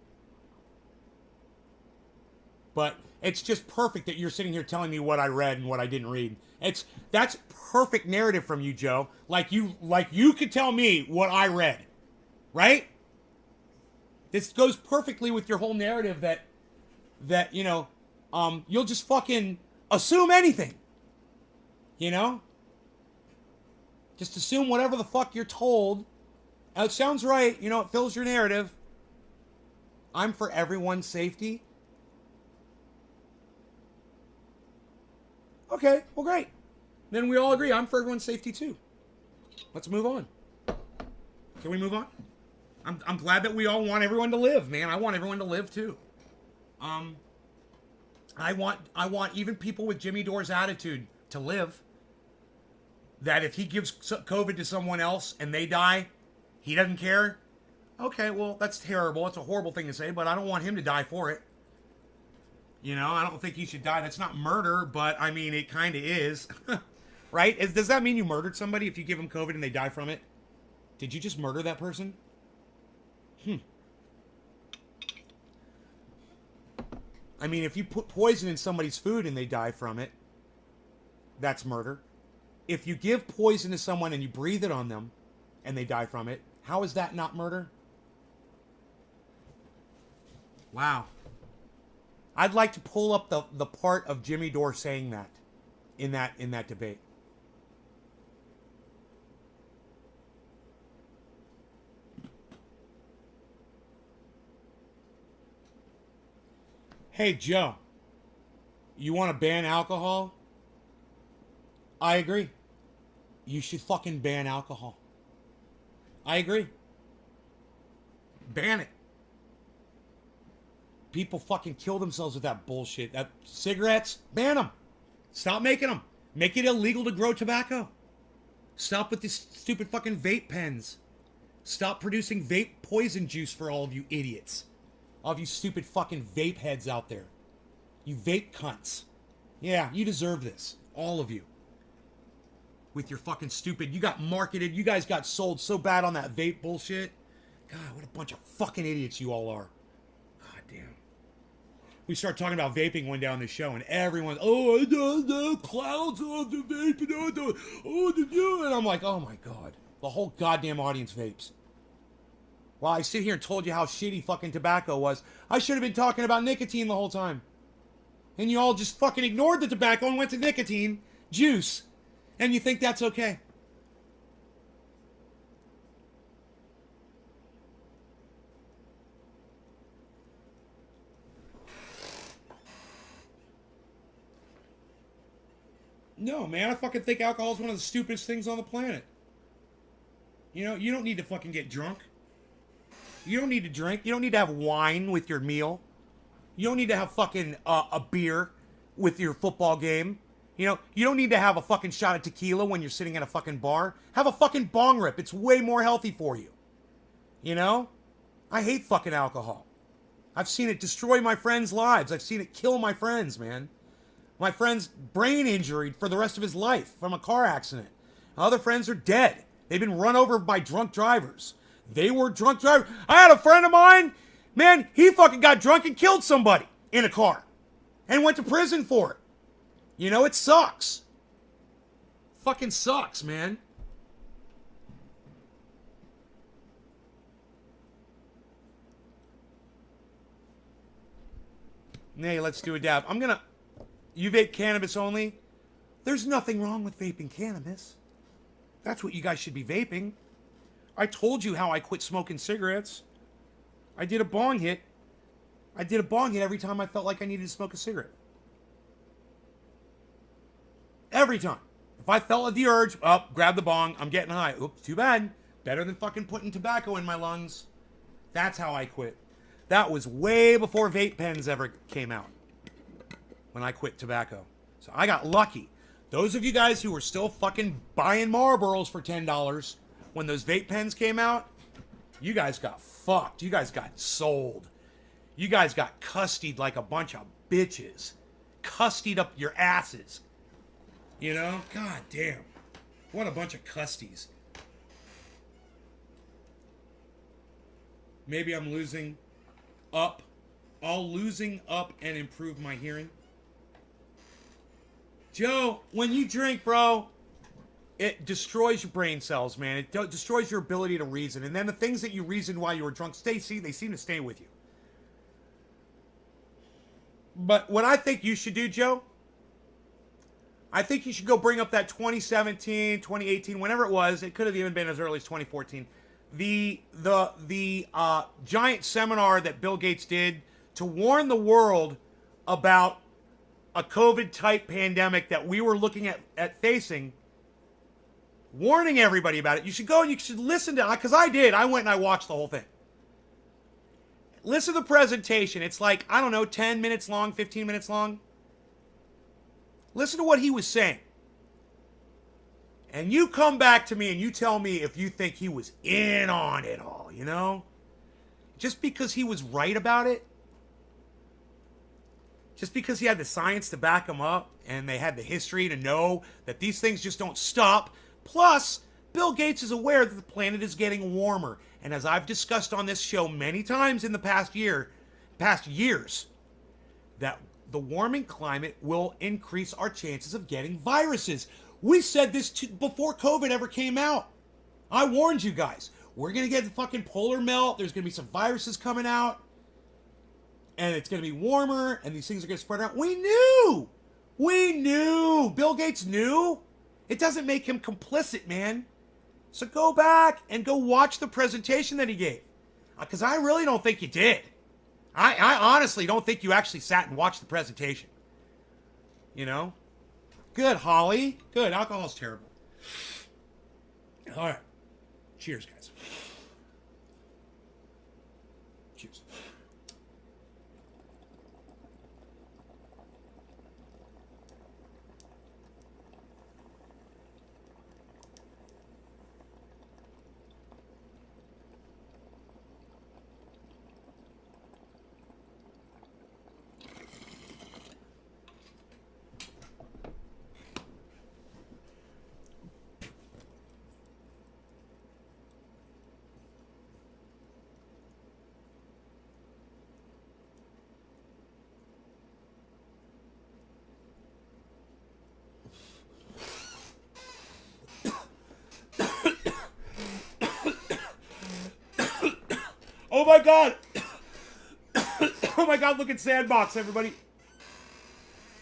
But it's just perfect that you're sitting here telling me what I read and what I didn't read. That's perfect narrative from you, Joe. Like you could tell me what I read, right? This goes perfectly with your whole narrative that you know, you'll just fucking assume anything, you know? Just assume whatever the fuck you're told. It sounds right, you know, it fills your narrative. I'm for everyone's safety. Okay, well, great. Then we all agree I'm for everyone's safety too. Let's move on. Can we move on? I'm glad that we all want everyone to live, man. I want everyone to live too. I want even people with Jimmy Dore's attitude to live. That if he gives COVID to someone else and they die, he doesn't care. Okay, well, that's terrible. It's a horrible thing to say, but I don't want him to die for it. You know, I don't think he should die. That's not murder, but I mean, it kind of is. Right? Does that mean you murdered somebody if you give them COVID and they die from it? Did you just murder that person? I mean, if you put poison in somebody's food and they die from it, that's murder. If you give poison to someone and you breathe it on them and they die from it, how is that not murder? Wow. I'd like to pull up the part of Jimmy Dore saying that in that debate. Hey, Joe, you want to ban alcohol? I agree. You should fucking ban alcohol. I agree. Ban it. People fucking kill themselves with that bullshit. That cigarettes, ban them. Stop making them. Make it illegal to grow tobacco. Stop with this stupid fucking vape pens. Stop producing vape poison juice for all of you idiots. All of you stupid fucking vape heads out there. You vape cunts. Yeah, you deserve this. All of you. With your fucking stupid, you got marketed, you guys got sold so bad on that vape bullshit. God, what a bunch of fucking idiots you all are. God damn. We start talking about vaping one day on the show, and everyone's, oh, the clouds of the vaping, and I'm like, oh my God. The whole goddamn audience vapes. While I sit here and told you how shitty fucking tobacco was, I should have been talking about nicotine the whole time. And you all just fucking ignored the tobacco and went to nicotine, juice, and you think that's okay. No, man, I fucking think alcohol is one of the stupidest things on the planet. You know, you don't need to fucking get drunk. You don't need to drink. You don't need to have wine with your meal. You don't need to have fucking a beer with your football game. You know, you don't need to have a fucking shot of tequila when you're sitting at a fucking bar. Have a fucking bong rip. It's way more healthy for you. You know? I hate fucking alcohol. I've seen it destroy my friends' lives. I've seen it kill my friends, man. My friend's brain injured for the rest of his life from a car accident. Other friends are dead. They've been run over by drunk drivers. They were drunk drivers. I had a friend of mine, man, he fucking got drunk and killed somebody in a car and went to prison for it. You know, it sucks. Fucking sucks, man. Nay, let's do a dab. You vape cannabis only? There's nothing wrong with vaping cannabis. That's what you guys should be vaping. I told you how I quit smoking cigarettes. I did a bong hit. I did a bong hit every time I felt like I needed to smoke a cigarette. Every time. If I felt the urge, grab the bong, I'm getting high. Oops, too bad. Better than fucking putting tobacco in my lungs. That's how I quit. That was way before vape pens ever came out. When I quit tobacco. So I got lucky. Those of you guys who were still fucking buying Marlboros for $10 when those vape pens came out, you guys got fucked. You guys got sold. You guys got custied like a bunch of bitches. Custied up your asses. You know? God damn. What a bunch of custies. Maybe I'm losing up. I'll losing up and improve my hearing. Joe, when you drink, bro, it destroys your brain cells, man. It destroys your ability to reason. And then the things that you reasoned while you were drunk, they seem to stay with you. But what I think you should do, Joe, I think you should go bring up that 2017, 2018, whenever it was. It could have even been as early as 2014. The giant seminar that Bill Gates did to warn the world about a COVID-type pandemic that we were looking at facing, warning everybody about it. You should go and you should listen to it, because I did. I went and I watched the whole thing. Listen to the presentation. It's like, I don't know, 10 minutes long, 15 minutes long. Listen to what he was saying. And you come back to me and you tell me if you think he was in on it all, you know? Just because he was right about it, just because he had the science to back him up and they had the history to know that these things just don't stop. Plus, Bill Gates is aware that the planet is getting warmer. And as I've discussed on this show many times in the past years, that the warming climate will increase our chances of getting viruses. We said this before COVID ever came out. I warned you guys. We're going to get the fucking polar melt. There's going to be some viruses coming out. And it's going to be warmer. And these things are going to spread out. We knew. We knew. Bill Gates knew. It doesn't make him complicit, man. So go back and go watch the presentation that he gave. Because I really don't think you did. I honestly don't think you actually sat and watched the presentation. You know? Good, Holly. Good. Alcohol's terrible. All right. Cheers, guys. Cheers. Oh my god! Oh my god, look at Sandbox, everybody.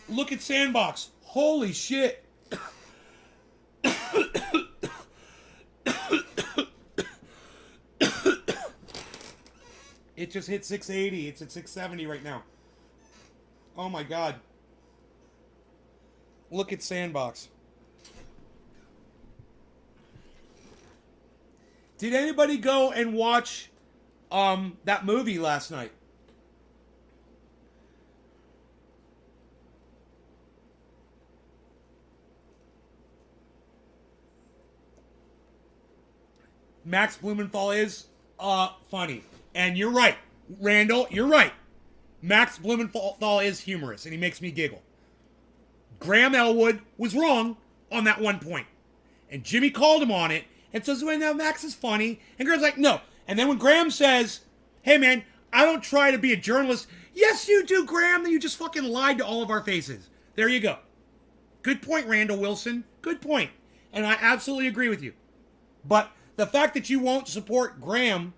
Look at Sandbox. Holy shit. It just hit 680. It's at 670 right now. Oh my god. Look at Sandbox. Did anybody go and watch that movie last night? Max Blumenthal is funny. And you're right, Randall, you're right. Max Blumenthal is humorous and he makes me giggle. Graham Elwood was wrong on that one point. And Jimmy called him on it and says, well, now Max is funny. And Graham's like, no. And then when Graham says, hey, man, I don't try to be a journalist. Yes, you do, Graham. Then you just fucking lied to all of our faces. There you go. Good point, Randall Wilson. Good point. And I absolutely agree with you. But the fact that you won't support Graham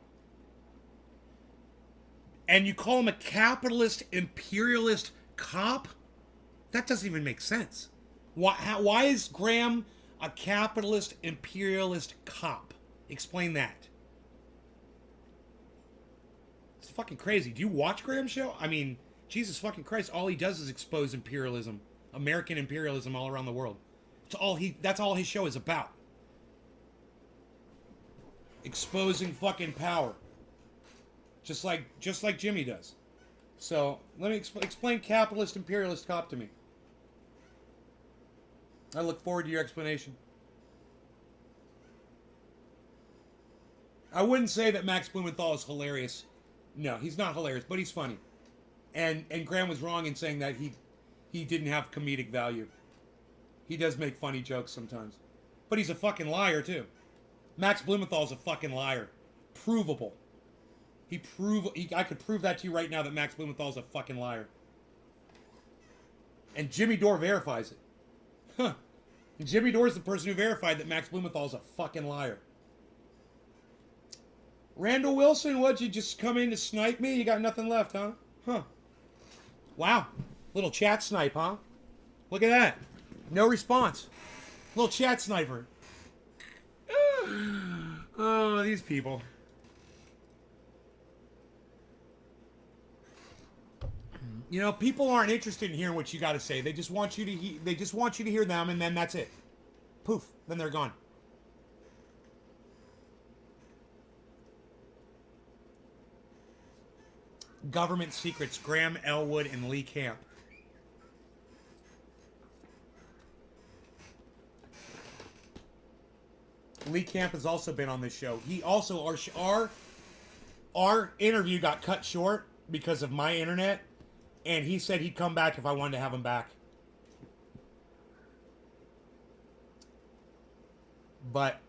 and you call him a capitalist, imperialist cop, that doesn't even make sense. Why is Graham a capitalist, imperialist cop? Explain that. It's fucking crazy. Do you watch Graham's show? I mean, Jesus fucking Christ, all he does is expose imperialism, American imperialism all around the world. That's all his show is about. Exposing fucking power. Just like Jimmy does. So, let me explain capitalist, imperialist cop to me. I look forward to your explanation. I wouldn't say that Max Blumenthal is hilarious. No, he's not hilarious, but he's funny. And Graham was wrong in saying that he didn't have comedic value. He does make funny jokes sometimes. But he's a fucking liar, too. Max Blumenthal's a fucking liar. Provable. I could prove that to you right now that Max Blumenthal's a fucking liar. And Jimmy Dore verifies it. Huh. And Jimmy Dore's the person who verified that Max Blumenthal's a fucking liar. Randall Wilson, what'd you just come in to snipe me? You got nothing left, huh? Huh. Wow. Little chat snipe, huh? Look at that. No response. Little chat sniper. Oh, these people. You know, people aren't interested in hearing what you got to say. They just want you to they just want you to hear them, and then that's it. Poof. Then they're gone. Government secrets. Graham Elwood and Lee Camp. Lee Camp has also been on this show. He also our interview got cut short because of my internet. And he said he'd come back if I wanted to have him back. But,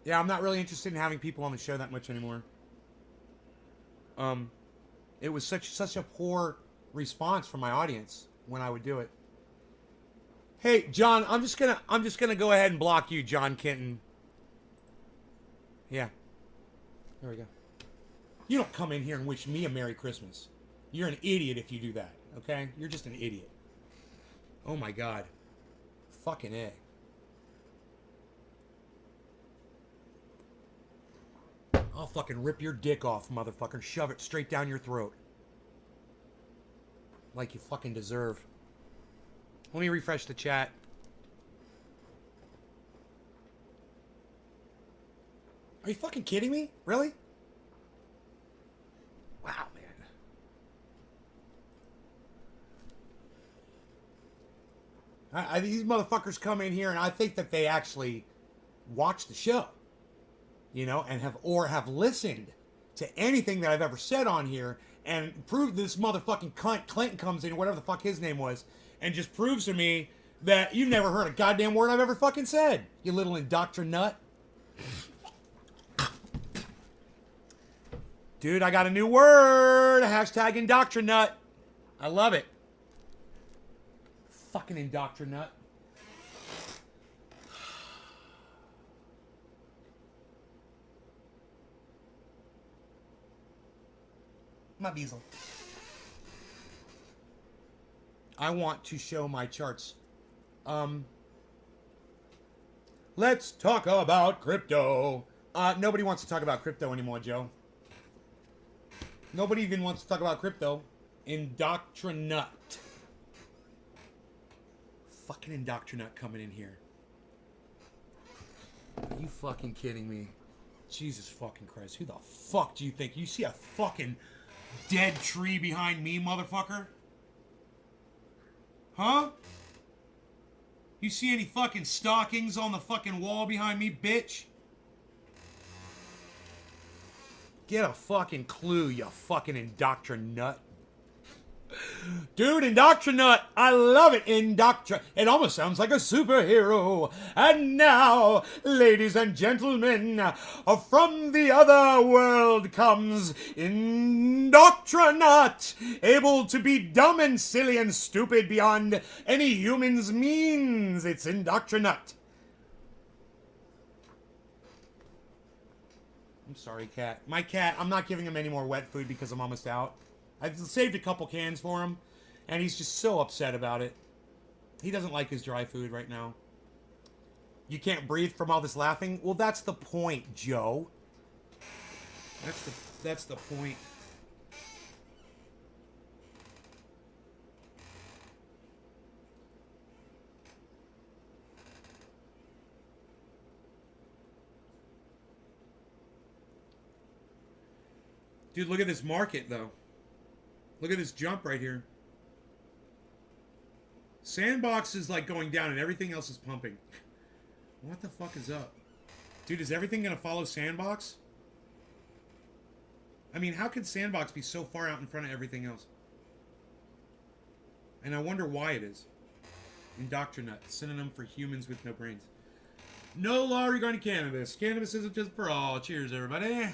yeah, I'm not really interested in having people on the show that much anymore. It was such a poor response from my audience when I would do it. Hey, John, I'm just gonna go ahead and block you, John Kenton. Yeah. There we go. You don't come in here and wish me a Merry Christmas. You're an idiot if you do that, okay? You're just an idiot. Oh my God. Fucking A. I'll fucking rip your dick off, motherfucker. Shove it straight down your throat. Like you fucking deserve. Let me refresh the chat. Are you fucking kidding me? Really? Wow, man. These motherfuckers come in here and I think that they actually watch the show, you know, and have listened to anything that I've ever said on here and proved this motherfucking cunt Clinton comes in, whatever the fuck his name was, and just proves to me that you've never heard a goddamn word I've ever fucking said, you little indoctrinut. Dude, I got a new word. Hashtag indoctrinut. I love it. Fucking indoctrinut. My Beazle. I want to show my charts. Let's talk about crypto. Nobody wants to talk about crypto anymore, Joe. Nobody even wants to talk about crypto. Indoctrinut. Fucking indoctrinut coming in here. Are you fucking kidding me? Jesus fucking Christ. Who the fuck do you think? You see a fucking dead tree behind me, motherfucker? Huh? You see any fucking stockings on the fucking wall behind me, bitch? Get a fucking clue, you fucking indoctrinut. Dude, Indoctrinut. I love it. It almost sounds like a superhero. And now, ladies and gentlemen, from the other world comes Indoctrinut, able to be dumb and silly and stupid beyond any human's means. It's Indoctrinut. I'm sorry, cat. My cat, I'm not giving him any more wet food because I'm almost out. I've saved a couple cans for him, and he's just so upset about it. He doesn't like his dry food right now. You can't breathe from all this laughing? Well, that's the point, Joe. That's the point. Dude, look at this market, though. Look at this jump right here. Sandbox is like going down and everything else is pumping. What the fuck is up? Dude, is everything going to follow Sandbox? I mean, how could Sandbox be so far out in front of everything else? And I wonder why it is. Indoctrinut, synonym for humans with no brains. No law regarding cannabis. Cannabis isn't just for all. Cheers, everybody.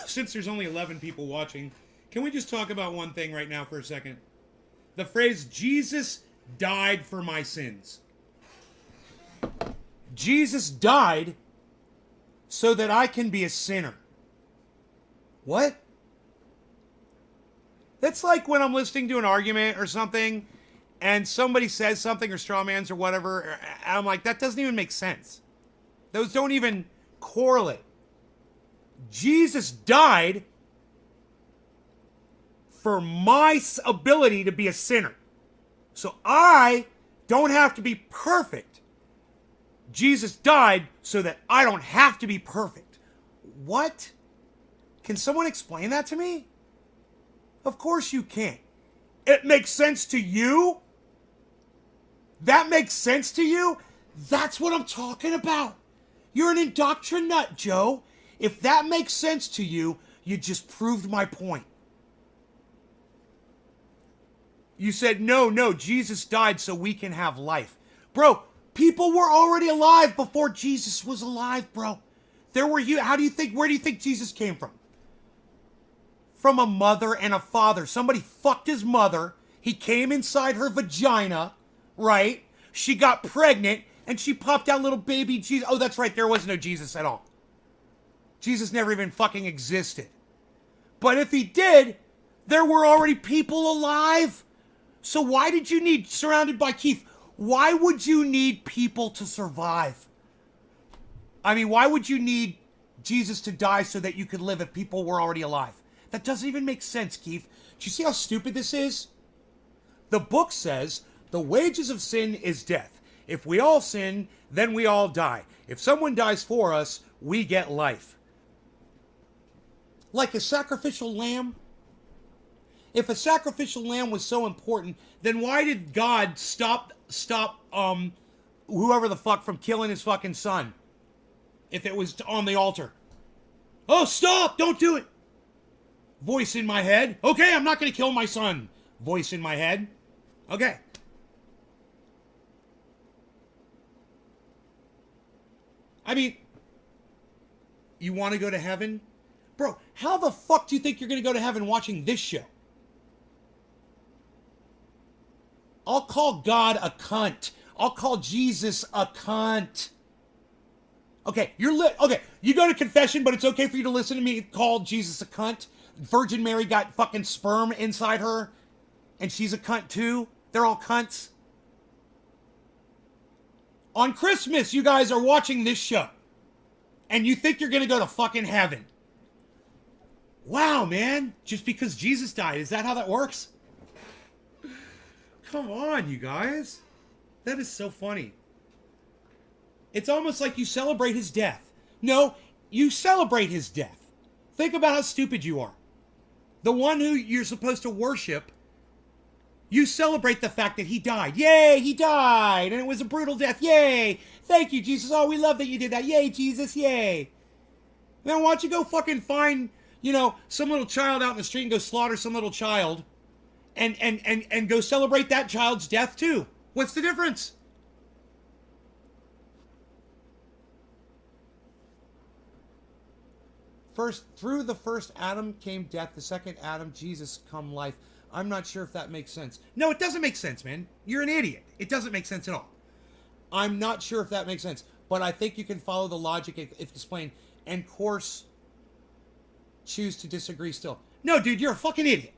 Since there's only 11 people watching, can we just talk about one thing right now for a second? The phrase, Jesus died for my sins. Jesus died so that I can be a sinner. What? That's like when I'm listening to an argument or something, and somebody says something or strawmans or whatever, and I'm like, that doesn't even make sense. Those don't even correlate. Jesus died for my ability to be a sinner. So I don't have to be perfect. Jesus died so that I don't have to be perfect. What? Can someone explain that to me? Of course you can't. It makes sense to you? That makes sense to you? That's what I'm talking about. You're an indoctrinut, Joe. If that makes sense to you, you just proved my point. You said, no, Jesus died so we can have life. Bro, people were already alive before Jesus was alive, bro. Where do you think Jesus came from? From a mother and a father. Somebody fucked his mother. He came inside her vagina, right? She got pregnant, and she popped out little baby Jesus. Oh, that's right, there was no Jesus at all. Jesus never even fucking existed. But if he did, there were already people alive. So why did you need, surrounded by Keith, why would you need people to survive? I mean, why would you need Jesus to die so that you could live if people were already alive? That doesn't even make sense, Keith. Do you see how stupid this is? The book says, the wages of sin is death. If we all sin, then we all die. If someone dies for us, we get life. Like a sacrificial lamb? If a sacrificial lamb was so important, then why did God stop whoever the fuck from killing his fucking son? If it was on the altar. Oh, stop! Don't do it! Voice in my head. Okay, I'm not going to kill my son. Voice in my head. Okay. I mean, you want to go to heaven? Bro, how the fuck do you think you're going to go to heaven watching this show? I'll call God a cunt. I'll call Jesus a cunt. Okay, okay, you go to confession, but it's okay for you to listen to me call Jesus a cunt. Virgin Mary got fucking sperm inside her, and she's a cunt too. They're all cunts. On Christmas, you guys are watching this show, and you think you're gonna go to fucking heaven. Wow, man. Just because Jesus died, is that how that works? Come on, you guys. That is so funny. It's almost like you celebrate his death. No, you celebrate his death. Think about how stupid you are. The one who you're supposed to worship, you celebrate the fact that he died. Yay, he died, and it was a brutal death. Yay. Thank you, Jesus. Oh, we love that you did that. Yay, Jesus. Yay. Then why don't you go fucking find, some little child out in the street and go slaughter some little child and go celebrate that child's death too? What's the difference? Through the first Adam came death, the second Adam, Jesus, come life. I'm not sure if that makes sense. No, it doesn't make sense, man. You're an idiot. It doesn't make sense at all. I'm not sure if that makes sense, but I think you can follow the logic if explained, and course choose to disagree still. No, dude, you're a fucking idiot.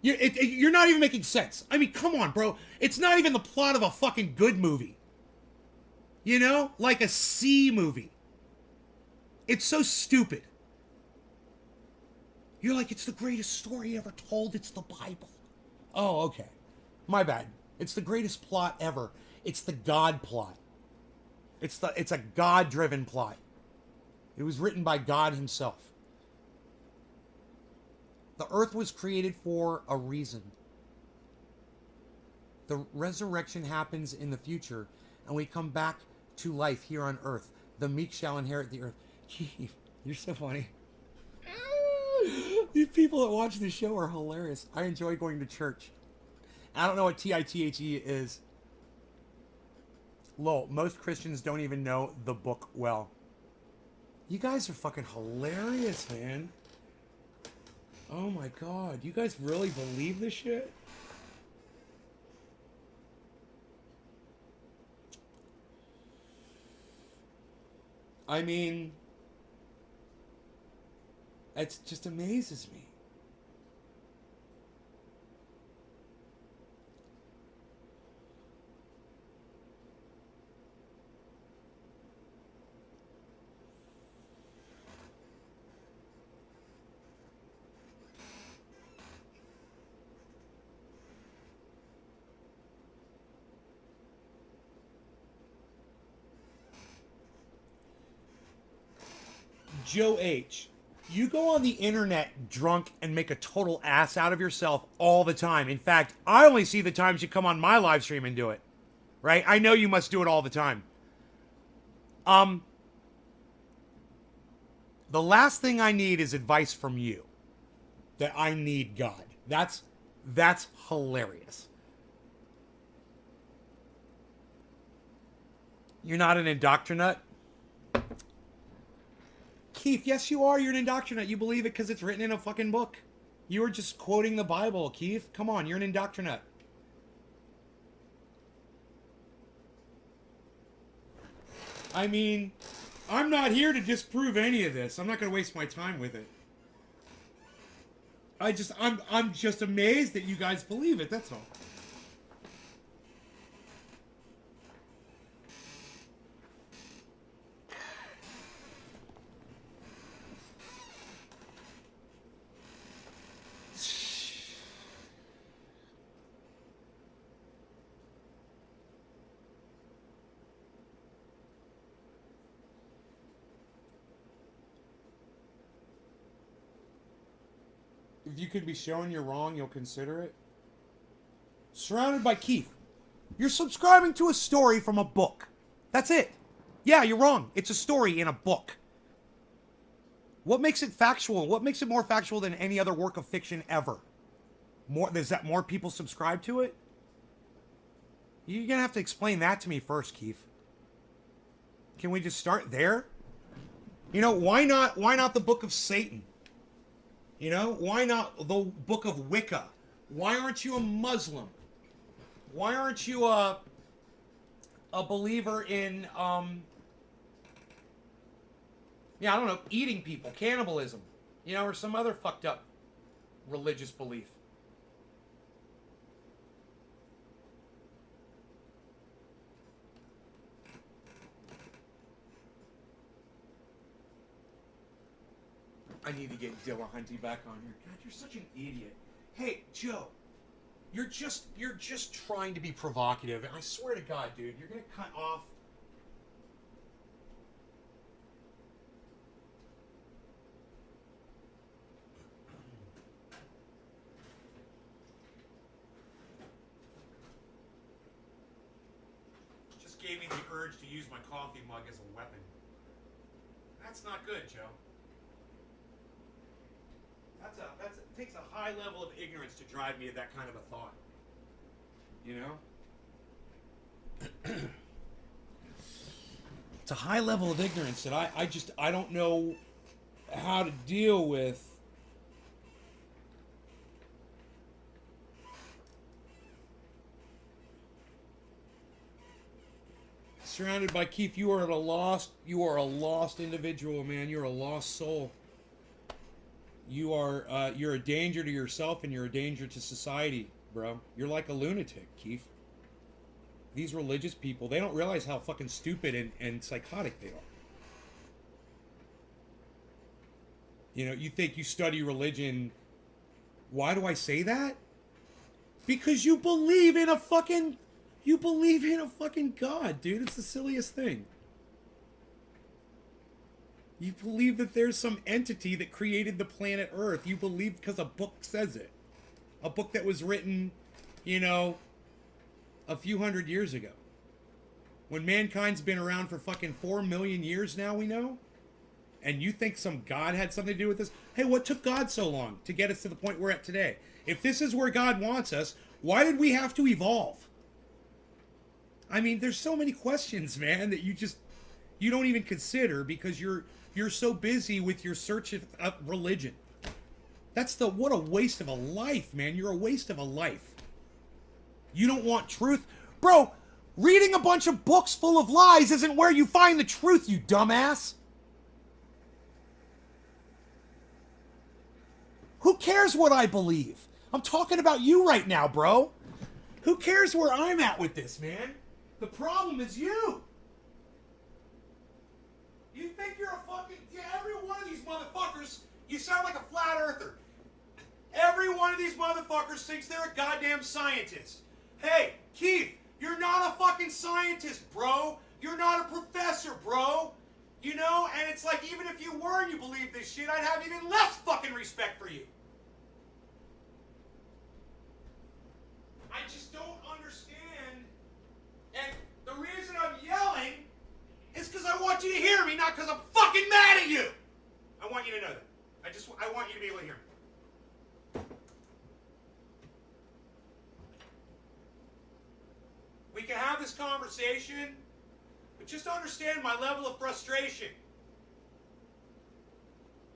You're not even making sense. I mean, come on, bro. It's not even the plot of a fucking good movie. Like a C movie. It's so stupid. You're like, it's the greatest story ever told. It's the Bible. Oh, okay. My bad. It's the greatest plot ever. It's the God plot. It's a God-driven plot. It was written by God himself. The earth was created for a reason. The resurrection happens in the future, and we come back to life here on earth. The meek shall inherit the earth. You're so funny. These people that watch this show are hilarious. I enjoy going to church. I don't know what TITHE is. Lol, most Christians don't even know the book well. You guys are fucking hilarious, man. Oh my god. You guys really believe this shit? I mean, it just amazes me. Joe H., you go on the internet drunk and make a total ass out of yourself all the time. In fact, I only see the times you come on my live stream and do it. Right? I know you must do it all the time. The last thing I need is advice from you. That I need God. That's hilarious. You're not an indoctrinate? Keith, yes you are. You're an indoctrinate. You believe it because it's written in a fucking book. You were just quoting the Bible, Keith. Come on, you're an indoctrinate. I mean, I'm not here to disprove any of this. I'm not going to waste my time with it. I'm just amazed that you guys believe it, that's all. If you could be shown you're wrong, you'll consider it. Surrounded by Keith. You're subscribing to a story from a book. That's it. Yeah, you're wrong. It's a story in a book. What makes it factual? What makes it more factual than any other work of fiction ever? Is that more people subscribe to it? You're going to have to explain that to me first, Keith. Can we just start there? Why not the Book of Satan? Why not the Book of Wicca? Why aren't you a Muslim? Why aren't you a believer in Yeah, I don't know, eating people, cannibalism, you know, or some other fucked up religious belief. I need to get Dilla Hunty back on here. God, you're such an idiot. Hey, Joe, you're just trying to be provocative, and I swear to God, dude, you're gonna cut off. Just gave me the urge to use my coffee mug as a weapon. That's not good, Joe. It takes a high level of ignorance to drive me to that kind of a thought. You know? It's a high level of ignorance that I don't know how to deal with. Surrounded by Keith, you are a lost individual, man. You're a lost soul. You're a danger to yourself and you're a danger to society, bro. You're like a lunatic, Keith. These religious people, they don't realize how fucking stupid and psychotic they are. You know, you think you study religion. Why do I say that? Because you believe in a fucking God, dude. It's the silliest thing. You believe that there's some entity that created the planet Earth. You believe because a book says it. A book that was written, you know, a few hundred years ago. When mankind's been around for fucking 4 million years now, we know? And you think some God had something to do with this? Hey, what took God so long to get us to the point we're at today? If this is where God wants us, why did we have to evolve? I mean, there's so many questions, man, that you don't even consider because you're so busy with your search of religion. What a waste of a life, man. You're a waste of a life. You don't want truth. Bro, reading a bunch of books full of lies isn't where you find the truth, you dumbass. Who cares what I believe? I'm talking about you right now, bro. Who cares where I'm at with this, man? The problem is you. You think you're a fucking... Yeah, every one of these motherfuckers, you sound like a flat earther. Every one of these motherfuckers thinks they're a goddamn scientist. Hey, Keith, you're not a fucking scientist, bro. You're not a professor, bro. You know, and it's like, even if you were and you believe this shit, I'd have even less fucking respect for you. I just don't understand. And the reason I'm yelling is because I want you to hear me, not because I'm fucking mad at you. I want you to know that. I want you to be able to hear me. We can have this conversation, but just understand my level of frustration.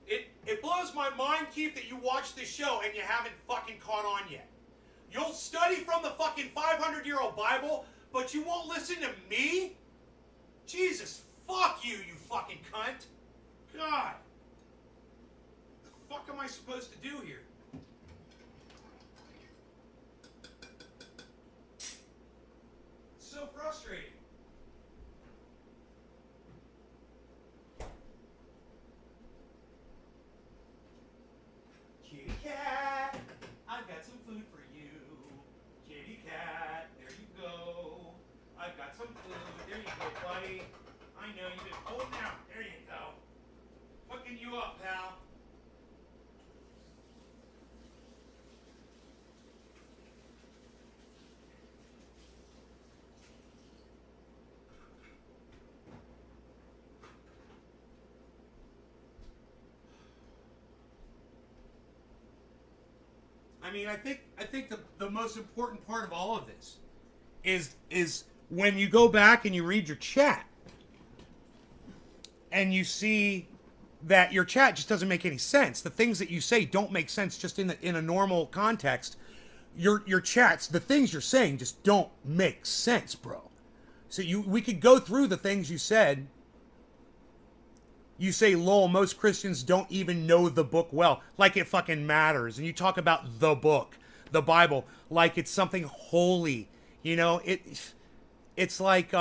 It blows my mind, Keith, that you watch this show and you haven't fucking caught on yet. You'll study from the fucking 500-year-old Bible, but you won't listen to me? Jesus, fuck you, you fucking cunt. God. What the fuck am I supposed to do here? It's so frustrating. Kitty cat, I've got some food for you. Kitty cat, there you go. I've got some food. There you go, buddy. I know you've been holding out. There you go. Hooking you up, pal. I mean, I think the most important part of all of this is when you go back and you read your chat and you see that your chat just doesn't make any sense. The things that you say don't make sense just in a normal context. Your chats, the things you're saying just don't make sense, bro. So we could go through the things you said You say, lol, most Christians don't even know the book well, like it fucking matters. And you talk about the book, the Bible, like it's something holy. You know, it's like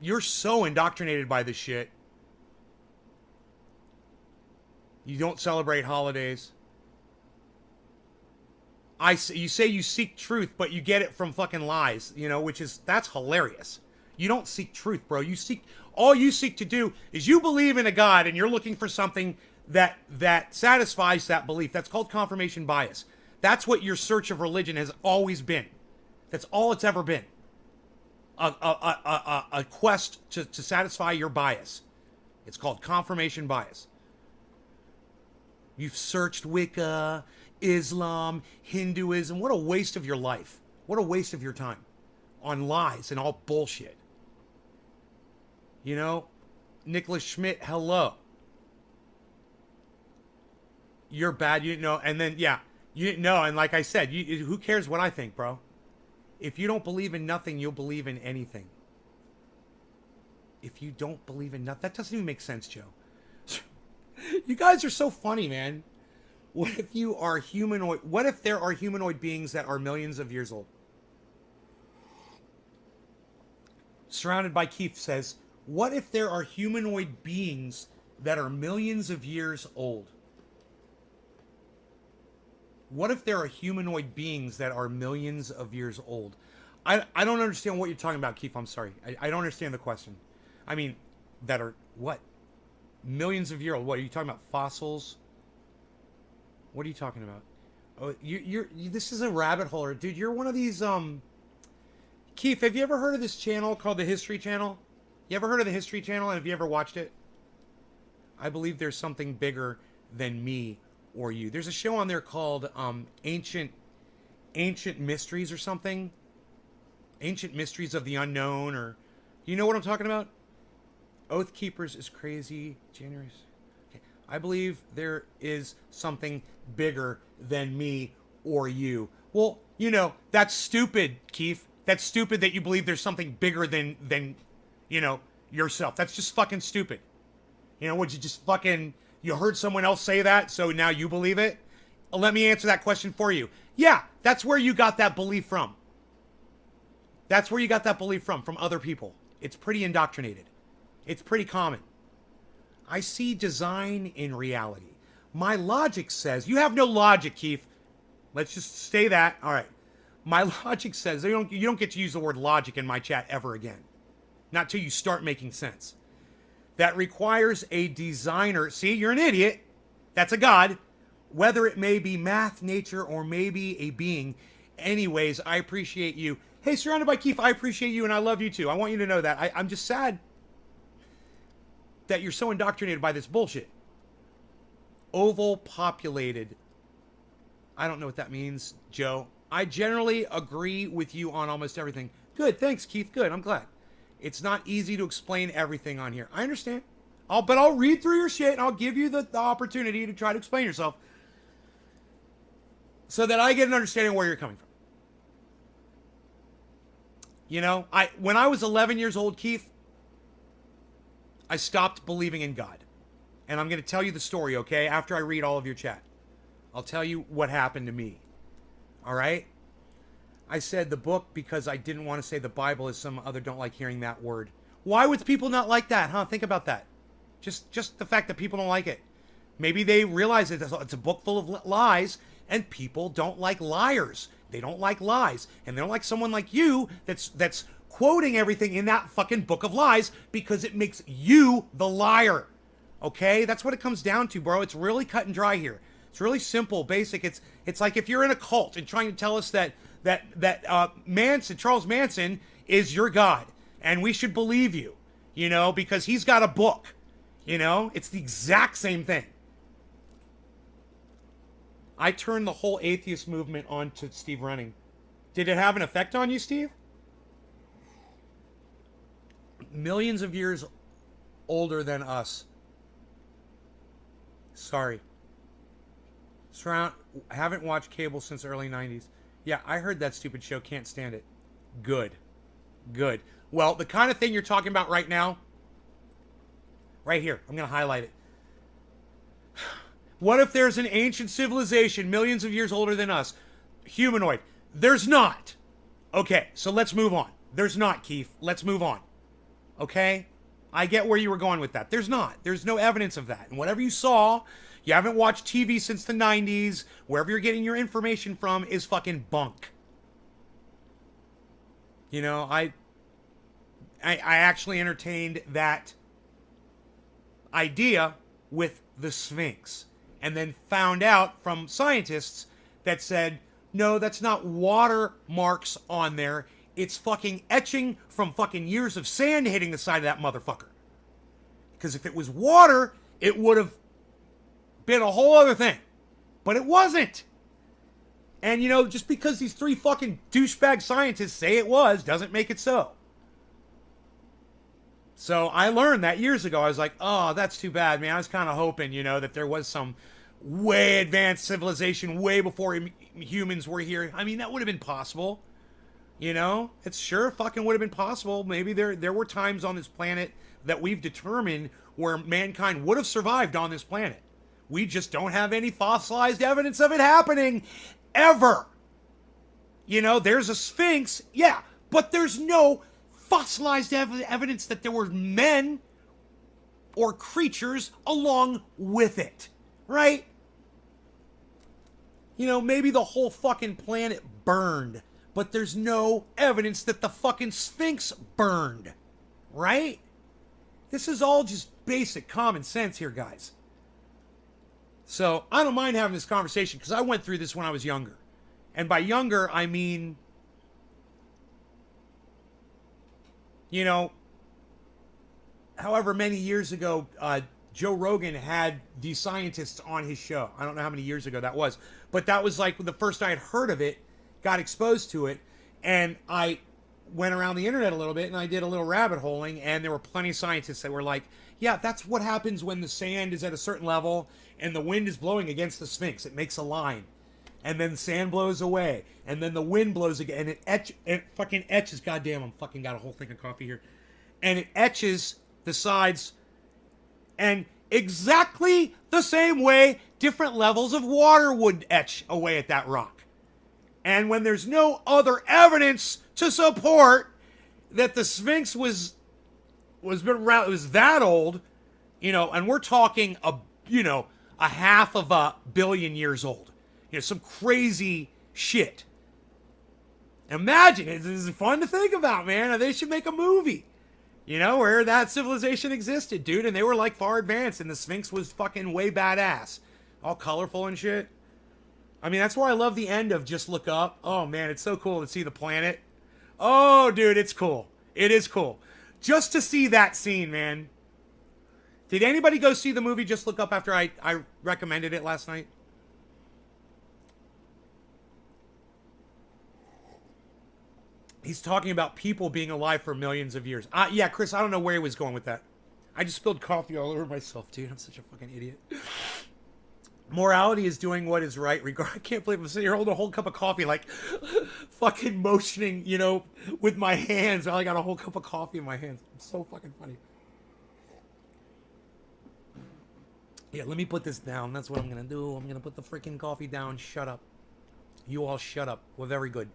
you're so indoctrinated by this shit. You don't celebrate holidays. You say you seek truth, but you get it from fucking lies, you know, that's hilarious. You don't seek truth, bro. All you seek to do is you believe in a God and you're looking for something that satisfies that belief. That's called confirmation bias. That's what your search of religion has always been. That's all it's ever been. A quest to satisfy your bias. It's called confirmation bias. You've searched Wicca, Islam, Hinduism. What a waste of your life. What a waste of your time on lies and all bullshit. You know, Nicholas Schmidt, hello. You're bad. You didn't know. And then, yeah, you didn't know. And like I said, who cares what I think, bro? If you don't believe in nothing, you'll believe in anything. If you don't believe in nothing, that doesn't even make sense, Joe. You guys are so funny, man. What if you are humanoid? What if there are humanoid beings that are millions of years old? Surrounded by Keith says, what if there are humanoid beings that are millions of years old? What if there are humanoid beings that are millions of years old? I don't understand what you're talking about, Keith. I'm sorry. I don't understand the question. I mean, that are what? Millions of years old. What are you talking about? Fossils? What are you talking about? Oh, this is a rabbit hole, dude. You're one of these. Keith, have you ever heard of this channel called the History Channel? You ever heard of the History Channel? And have you ever watched it? I believe there's something bigger than me or you. There's a show on there called Ancient Mysteries or something. Ancient Mysteries of the Unknown, or you know what I'm talking about? Oath Keepers is crazy. January. Okay. I believe there is something bigger than me or you. Well, you know, that's stupid, Keith. That's stupid that you believe there's something bigger than you know, yourself. That's just fucking stupid. You know, would you just fucking, you heard someone else say that, so now you believe it? Let me answer that question for you. Yeah, that's where you got that belief from. That's where you got that belief from other people. It's pretty indoctrinated. It's pretty common. I see design in reality. My logic says, you have no logic, Keith. Let's just stay that. All right. My logic says, you don't get to use the word logic in my chat ever again. Not till you start making sense. That requires a designer. See, you're an idiot. That's a god. Whether it may be math, nature, or maybe a being. Anyways, I appreciate you. Hey, Surrounded by Keith, I appreciate you and I love you too. I want you to know that. I'm just sad that you're so indoctrinated by this bullshit. Oval populated. I don't know what that means, Joe. I generally agree with you on almost everything. Good, thanks, Keith. Good, I'm glad. It's not easy to explain everything on here. I understand. But I'll read through your shit and I'll give you the opportunity to try to explain yourself so that I get an understanding of where you're coming from. You know, when I was 11 years old, Keith, I stopped believing in God. And I'm going to tell you the story, okay? After I read all of your chat. I'll tell you what happened to me. All right? I said the book because I didn't want to say the Bible, as some other don't like hearing that word. Why would people not like that, huh? Think about that. Just the fact that people don't like it. Maybe they realize it's a book full of lies, and people don't like liars. They don't like lies. And they don't like someone like you that's quoting everything in that fucking book of lies because it makes you the liar. Okay? That's what it comes down to, bro. It's really cut and dry here. It's really simple, basic. It's like if you're in a cult and trying to tell us that Charles Manson is your God, and we should believe you, you know, because he's got a book. You know, it's the exact same thing. I turned the whole atheist movement on to Steve Running. Did it have an effect on you, Steve? Millions of years older than us. Sorry. I haven't watched cable since early 90s. Yeah, I heard that stupid show. Can't stand it. Good. Good. Well, the kind of thing you're talking about right now, right here, I'm going to highlight it. What if there's an ancient civilization millions of years older than us? Humanoid. There's not. Okay, so let's move on. There's not, Keith. Let's move on. Okay? I get where you were going with that. There's not. There's no evidence of that. And whatever you saw, you haven't watched TV since the 90s, wherever you're getting your information from is fucking bunk. You know, I actually entertained that idea with the Sphinx. And then found out from scientists that said, no, that's not watermarks on there. It's fucking etching from fucking years of sand hitting the side of that motherfucker. Because if it was water, it would have been a whole other thing. But it wasn't. And, you know, just because these three fucking douchebag scientists say it was, doesn't make it so. So I learned that years ago. I was like, oh, that's too bad, man. I was kind of hoping, you know, that there was some way advanced civilization way before humans were here. I mean, that would have been possible. You know, it's sure fucking would have been possible. Maybe there were times on this planet that we've determined where mankind would have survived on this planet. We just don't have any fossilized evidence of it happening ever. You know, there's a Sphinx, yeah, but there's no fossilized evidence that there were men or creatures along with it, right? You know, maybe the whole fucking planet burned, but there's no evidence that the fucking Sphinx burned, right? This is all just basic common sense here, guys. So I don't mind having this conversation because I went through this when I was younger. And by younger, I mean, you know, however many years ago, Joe Rogan had these scientists on his show. I don't know how many years ago that was. But that was like the first I had heard of it, got exposed to it. And I went around the internet a little bit and I did a little rabbit holing. And there were plenty of scientists that were like, yeah, that's what happens when the sand is at a certain level and the wind is blowing against the Sphinx. It makes a line. And then sand blows away. And then the wind blows again. And it fucking etches. Goddamn, I'm fucking got a whole thing of coffee here. And it etches the sides. And exactly the same way different levels of water would etch away at that rock. And when there's no other evidence to support that the Sphinx was that old, you know, and we're talking a half of a billion years old. You know, some crazy shit. Imagine, it's fun to think about, man. They should make a movie, you know, where that civilization existed, dude, and they were like far advanced, and the Sphinx was fucking way badass, all colorful and shit. I mean, that's why I love the end of Just Look Up. Oh man, it's so cool to see the planet. Oh, dude, it's cool. It is cool. Just to see that scene, man. Did anybody go see the movie Just Look Up after I recommended it last night? He's talking about people being alive for millions of years. Yeah, Chris, I don't know where he was going with that. I just spilled coffee all over myself, dude. I'm such a fucking idiot. Morality is doing what is right. I can't believe I'm sitting here holding a whole cup of coffee, like fucking motioning, you know, with my hands. I got a whole cup of coffee in my hands. It's so fucking funny. Yeah, let me put this down. That's what I'm going to do. I'm going to put the freaking coffee down. Shut up. You all shut up. We're very good.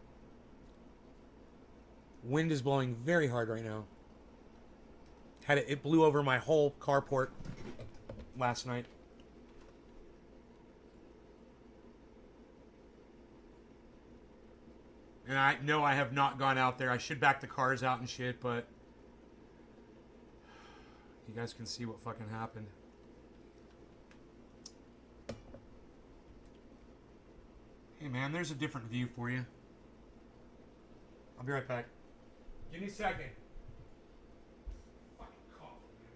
Wind is blowing very hard right now. It blew over my whole carport last night. And I know I have not gone out there. I should back the cars out and shit, but you guys can see what fucking happened. Hey man, there's a different view for you. I'll be right back. Give me a second. Fucking coffee, man.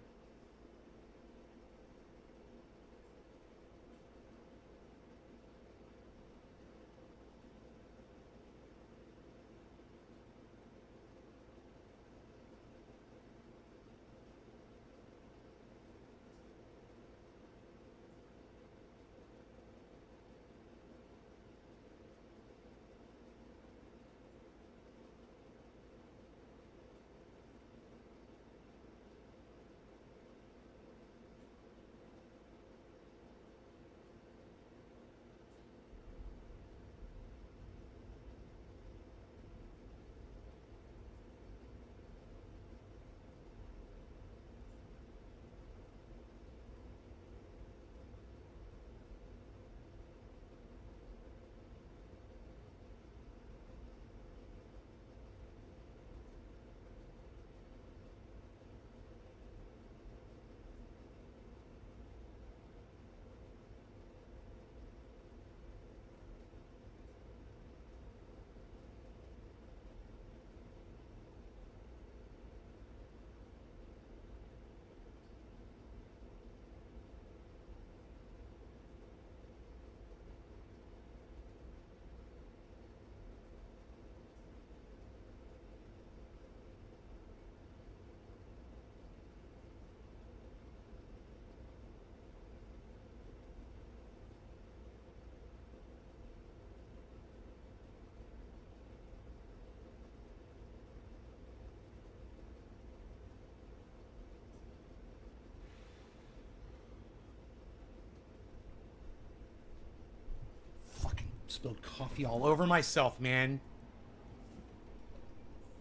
spilled coffee all over myself, man.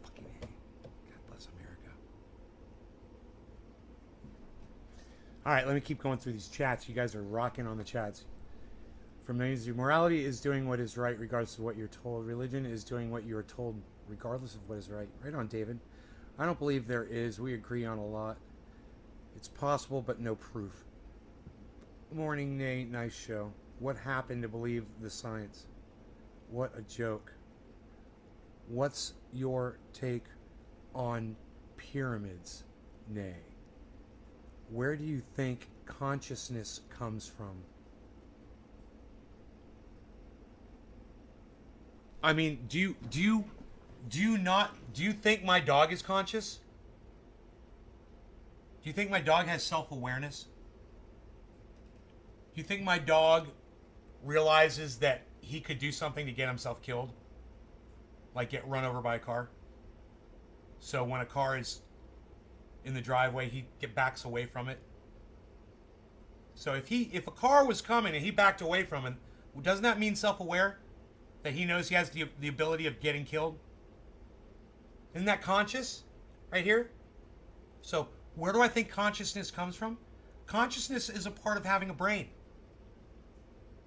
Fucking A. God bless America. All right, let me keep going through these chats. You guys are rocking on the chats. From millions of morality is doing what is right regardless of what you're told. Religion is doing what you are told regardless of what is right. Right on, David. I don't believe there is. We agree on a lot. It's possible, but no proof. Morning, Nate. Nice show. What happened to believe the science? What a joke. What's your take on pyramids, Nay? Where do you think consciousness comes from? I mean, do you think my dog is conscious? Do you think my dog has self-awareness? Do you think my dog realizes that he could do something to get himself killed? Like get run over by a car? So when a car is in the driveway, he backs away from it. So if a car was coming and he backed away from it, doesn't that mean self-aware? That he knows he has the ability of getting killed? Isn't that conscious? Right here? So where do I think consciousness comes from? Consciousness is a part of having a brain.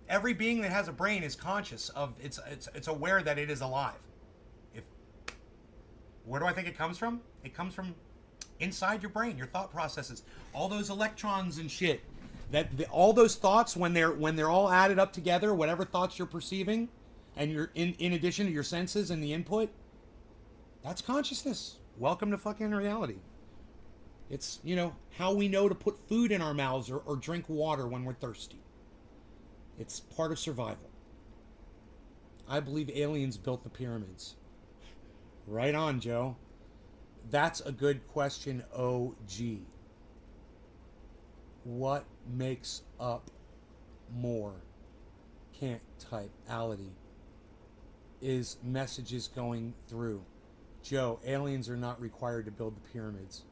Every being that has a brain is conscious of it's aware that it is alive. Where do I think it comes from? It comes from inside your brain, your thought processes, all those electrons and shit. All those thoughts when they're all added up together, whatever thoughts you're perceiving, and you're in addition to your senses and the input, that's consciousness. Welcome to fucking reality. It's, how we know to put food in our mouths or drink water when we're thirsty. It's part of survival. I believe aliens built the pyramids. Right on, Joe. That's a good question, OG. What makes up more? Can't type. Ality. Is messages going through. Joe, aliens are not required to build the pyramids.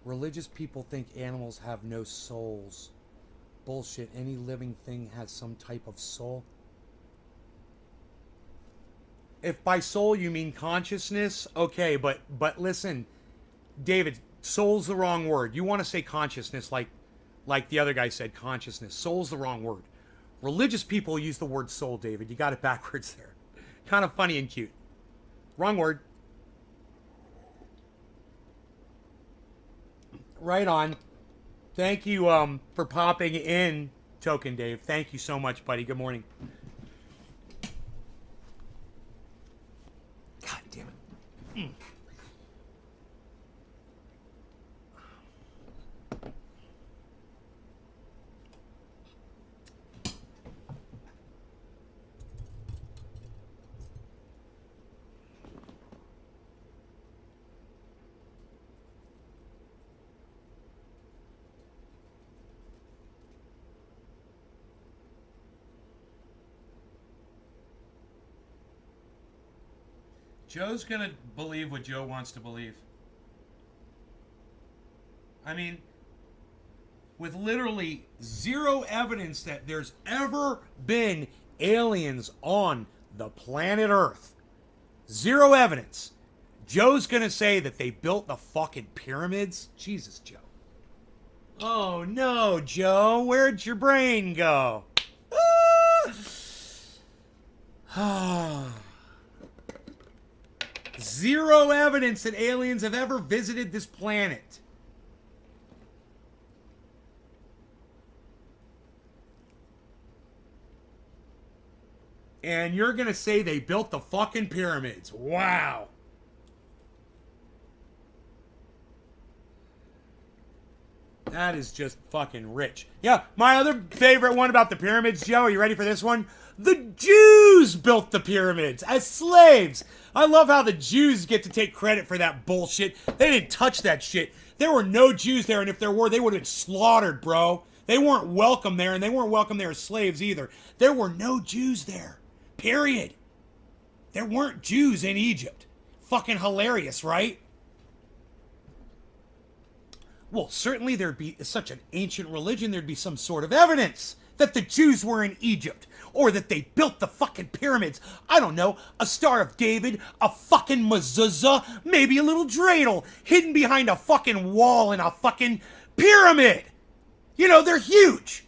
Religious people think animals have no souls. Bullshit. Any living thing has some type of soul. If by soul you mean consciousness, okay, but listen, David, soul's the wrong word. You want to say consciousness like the other guy said, consciousness. Soul's the wrong word. Religious people use the word soul, David. You got it backwards there. Kind of funny and cute. Wrong word. Right on. Thank you for popping in, Token Dave. Thank you so much, buddy. Good morning. God damn it. Joe's gonna believe what Joe wants to believe. I mean, with literally zero evidence that there's ever been aliens on the planet Earth. Zero evidence. Joe's gonna say that they built the fucking pyramids? Jesus, Joe. Oh no, Joe. Where'd your brain go? Ah. Zero evidence that aliens have ever visited this planet. And you're going to say they built the fucking pyramids. Wow. That is just fucking rich. Yeah, my other favorite one about the pyramids, Joe, are you ready for this one? The Jews built the pyramids as slaves. I love how the Jews get to take credit for that bullshit. They didn't touch that shit. There were no Jews there, and if there were, they would have been slaughtered, bro. They weren't welcome there, and they weren't welcome there as slaves either. There were no Jews there. Period. There weren't Jews in Egypt. Fucking hilarious, right? Well, certainly there'd be such an ancient religion, there'd be some sort of evidence that the Jews were in Egypt, or that they built the fucking pyramids. I don't know, a Star of David, a fucking mezuzah, maybe a little dreidel hidden behind a fucking wall in a fucking pyramid. You know, they're huge.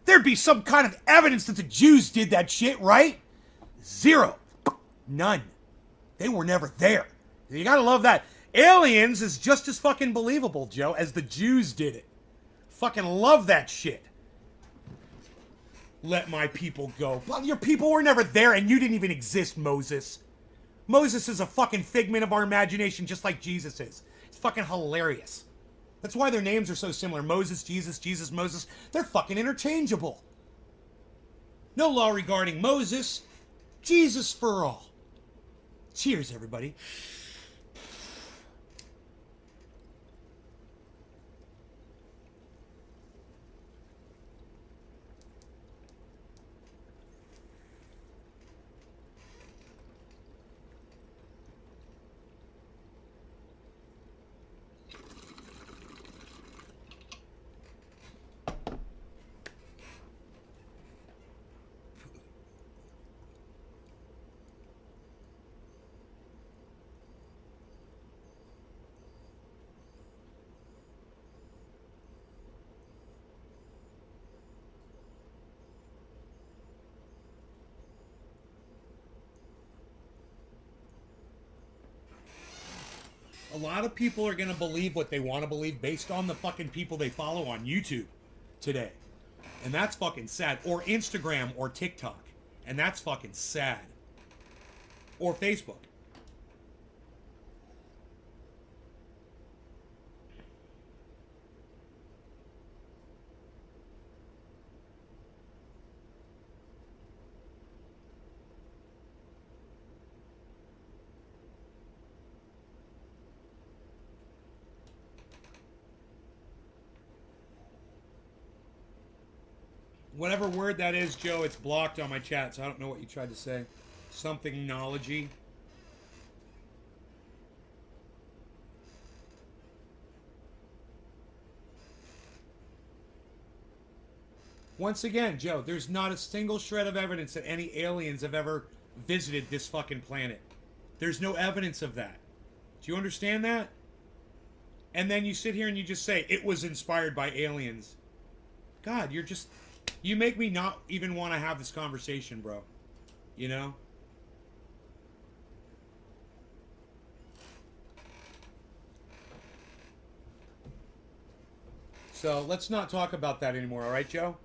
There'd be some kind of evidence that the Jews did that shit, right? Zero. None. They were never there. You gotta love that. Aliens is just as fucking believable, Joe, as the Jews did it. Fucking love that shit. Let my people go. Well, your people were never there and you didn't even exist, Moses. Moses is a fucking figment of our imagination just like Jesus is. It's fucking hilarious. That's why their names are so similar. Moses, Jesus, Jesus, Moses. They're fucking interchangeable. No law regarding Moses. Jesus for all. Cheers, everybody. A lot of people are going to believe what they want to believe based on the fucking people they follow on YouTube today. And that's fucking sad. Or Instagram or TikTok. And that's fucking sad. Or Facebook. Whatever word that is, Joe, it's blocked on my chat, so I don't know what you tried to say. Something knology. Once again, Joe, there's not a single shred of evidence that any aliens have ever visited this fucking planet. There's no evidence of that. Do you understand that? And then you sit here and you just say, it was inspired by aliens. God, you're just... You make me not even want to have this conversation, bro. You know? So, let's not talk about that anymore, alright, Joe?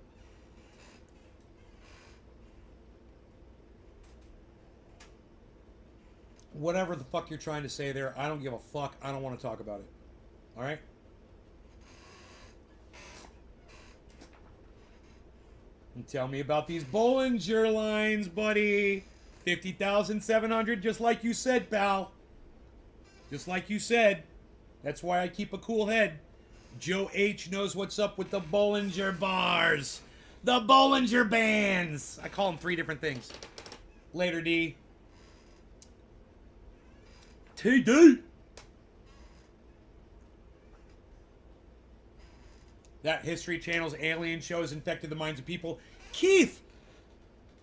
Whatever the fuck you're trying to say there, I don't give a fuck. I don't want to talk about it. Alright? And tell me about these Bollinger lines, buddy. 50,700, just like you said, pal. Just like you said. That's why I keep a cool head. Joe H knows what's up with the Bollinger bars. The Bollinger bands. I call them 3 different things. Later, D. TD. That History Channel's alien show has infected the minds of people. Keith!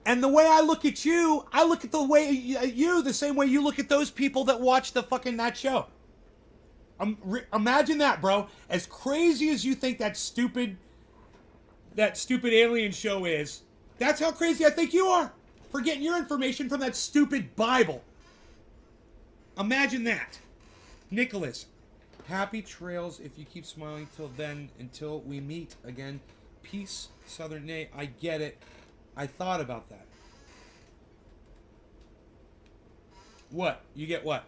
And the way I look at you, I look at the way you the same way you look at those people that watch the fucking that show. Imagine that, bro. As crazy as you think that stupid alien show is, that's how crazy I think you are for getting your information from that stupid Bible. Imagine that. Nicholas, happy trails if you keep smiling till then, until we meet again. Peace, Southern Nay. I get it. I thought about that. What? You get what?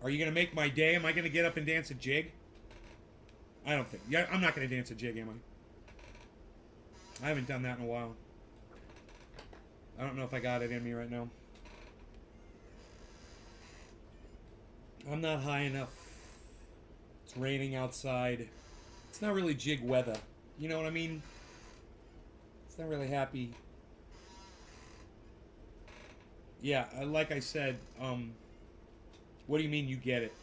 Are you going to make my day? Am I going to get up and dance a jig? I don't think. Yeah, I'm not going to dance a jig, am I? I haven't done that in a while. I don't know if I got it in me right now. I'm not high enough. It's raining outside. It's not really jig weather. You know what I mean? It's not really happy. Yeah, like I said, what do you mean you get it?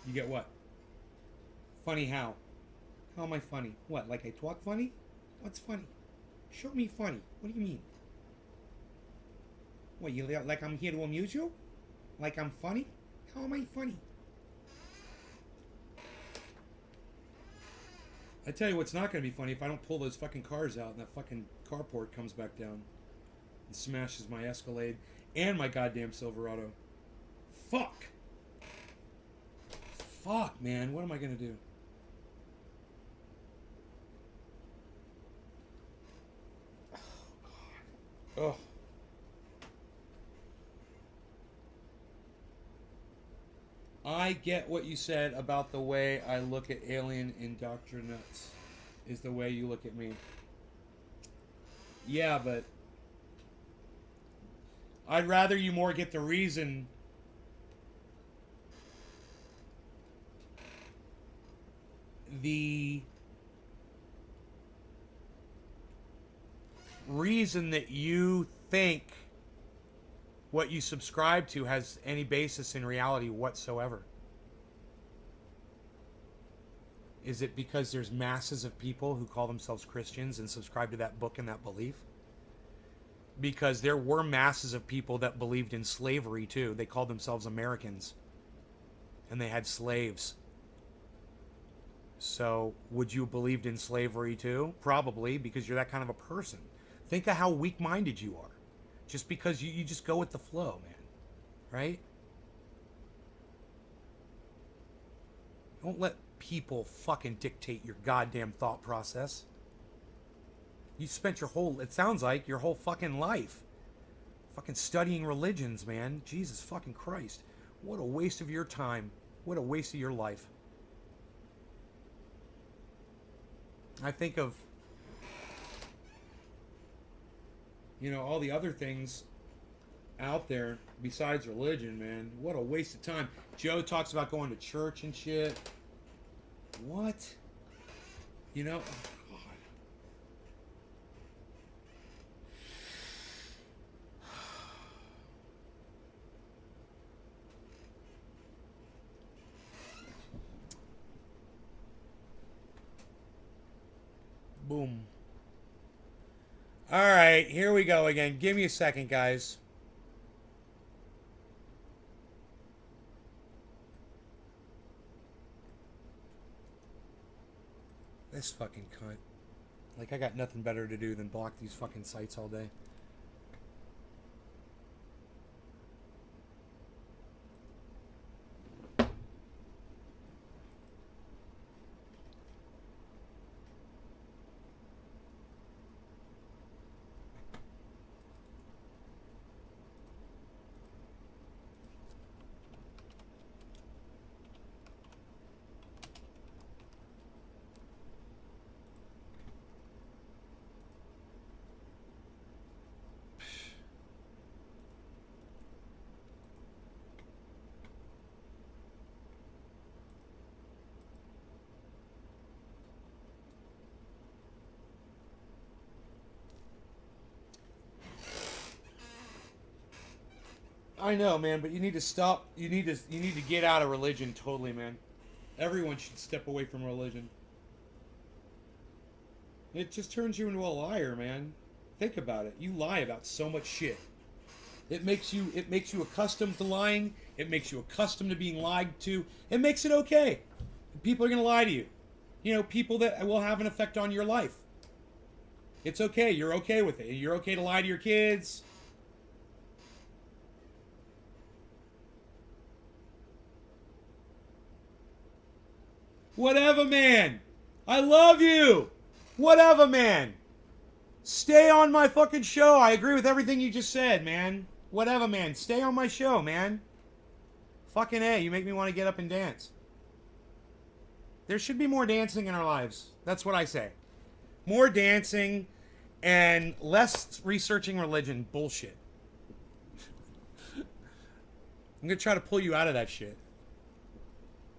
You get what? Funny how? How am I funny? What, like I talk funny? What's funny? Show me funny. What do you mean? What, you like I'm here to amuse you? Like I'm funny? How am I funny? I tell you what's not going to be funny if I don't pull those fucking cars out and that fucking carport comes back down and smashes my Escalade and my goddamn Silverado. Fuck! Fuck, man. What am I going to do? Oh, God. Oh. I get what you said about the way I look at alien indoctrinates is the way you look at me. Yeah, but I'd rather you more get the reason that you think what you subscribe to has any basis in reality whatsoever. Is it because there's masses of people who call themselves Christians and subscribe to that book and that belief? Because there were masses of people that believed in slavery too. They called themselves Americans. And they had slaves. So, would you have believed in slavery too? Probably, because you're that kind of a person. Think of how weak-minded you are. Just because you just go with the flow, man. Right? Don't let people fucking dictate your goddamn thought process. You spent your whole, it sounds like, your whole fucking life fucking studying religions, man. Jesus fucking Christ. What a waste of your time. What a waste of your life. I think of, you know, all the other things out there besides religion, man. What a waste of time. Joe talks about going to church and shit. What? You know? Oh, God. Boom. All right, here we go again. Give me a second, guys. This fucking cunt. Like, I got nothing better to do than block these fucking sites all day. I know, man, but you need to stop. You need to get out of religion totally, man. Everyone should step away from religion. It just turns you into a liar, man. Think about it. You lie about so much shit. It makes you accustomed to lying. It makes you accustomed to being lied to. It makes it okay. People are going to lie to you. You know, people that will have an effect on your life. It's okay. You're okay with it. You're okay to lie to your kids. Whatever, man. I love you. Whatever, man. Stay on my fucking show. I agree with everything you just said, man. Whatever, man. Stay on my show, man. Fucking A, you make me want to get up and dance. There should be more dancing in our lives. That's what I say. More dancing and less researching religion. Bullshit. I'm going to try to pull you out of that shit.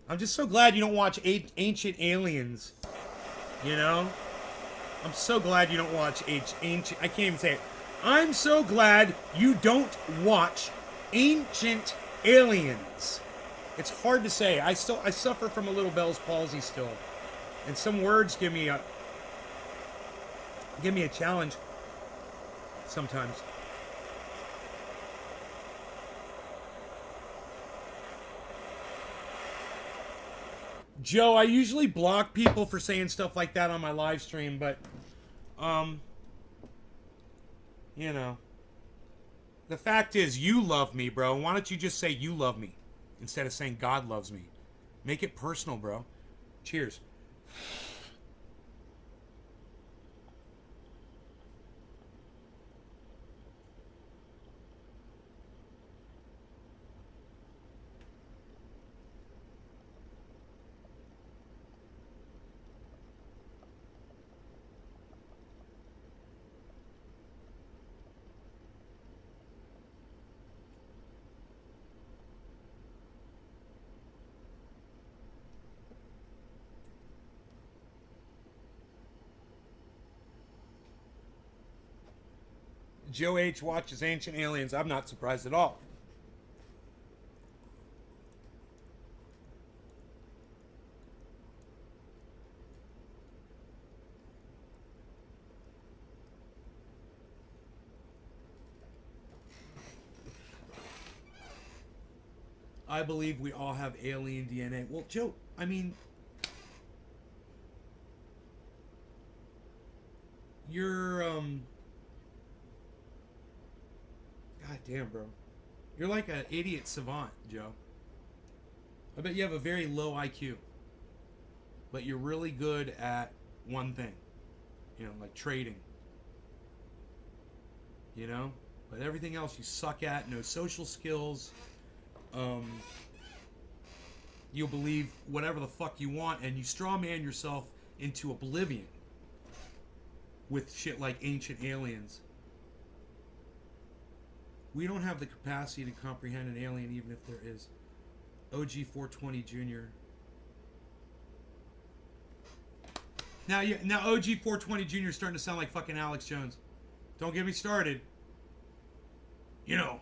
I'm just so glad you don't watch Ancient Aliens. You know? I'm so glad you don't watch Ancient... I can't even say it. I'm so glad you don't watch Ancient Aliens. It's hard to say. I suffer from a little Bell's palsy still. And some words give me a challenge sometimes. Joe, I usually block people for saying stuff like that on my live stream, but um, you know, the fact is you love me, bro. Why don't you just say you love me instead of saying God loves me? Make it personal, bro. Cheers. Joe H watches Ancient Aliens. I'm not surprised at all. I believe we all have alien DNA. Well, Joe, I mean, you're God damn, bro. You're like an idiot savant, Joe. I bet you have a very low IQ. But you're really good at one thing. You know, like trading. You know? But everything else you suck at, no social skills. You'll believe whatever the fuck you want, and you straw man yourself into oblivion with shit like Ancient Aliens. We don't have the capacity to comprehend an alien, even if there is. OG 420 Jr. Now OG 420 Jr. is starting to sound like fucking Alex Jones. Don't get me started. You know.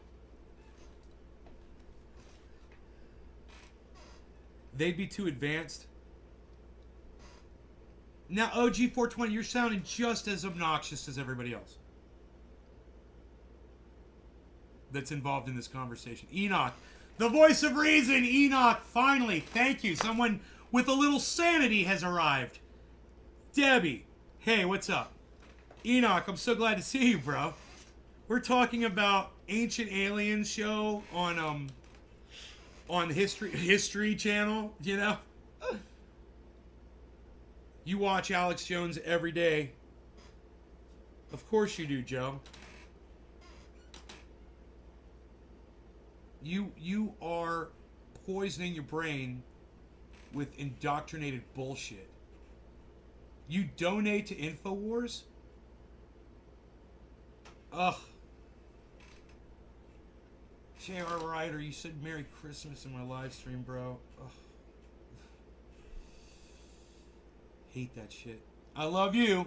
They'd be too advanced. Now, OG 420, you're sounding just as obnoxious as everybody else that's involved in this conversation. Enoch, the voice of reason. Enoch, finally, thank you. Someone with a little sanity has arrived. Debbie, hey, what's up? Enoch, I'm so glad to see you, bro. We're talking about Ancient Aliens show on History Channel, you know? You watch Alex Jones every day. Of course you do, Joe. You are poisoning your brain with indoctrinated bullshit. You donate to InfoWars? Ugh. J.R. Ryder, you said Merry Christmas in my live stream, bro. Ugh. Hate that shit. I love you,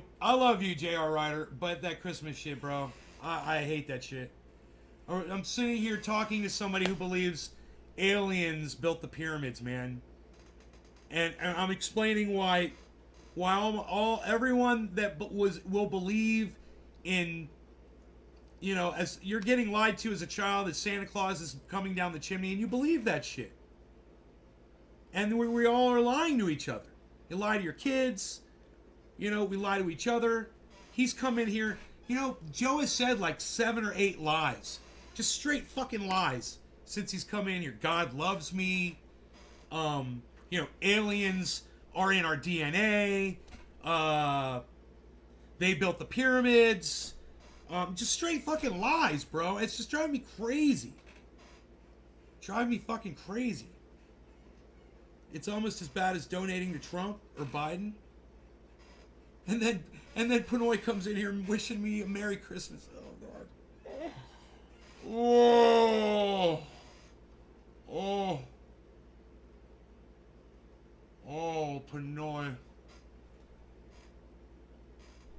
J.R. Ryder, but that Christmas shit, bro. I hate that shit. I'm sitting here talking to somebody who believes aliens built the pyramids, man. And I'm explaining why everyone that will believe in, you know, as you're getting lied to as a child that Santa Claus is coming down the chimney, and you believe that shit. And we all are lying to each other. You lie to your kids. You know, we lie to each other. He's come in here. You know, Joe has said like 7 or 8 lies. Just straight fucking lies since he's come in here. God loves me. You know, aliens are in our DNA. They built the pyramids. Just straight fucking lies, bro. It's just driving me crazy. Driving me fucking crazy. It's almost as bad as donating to Trump or Biden. And then Pinoy comes in here and wishing me a Merry Christmas. Oh, God. Oh. Oh. Oh, Pinoy.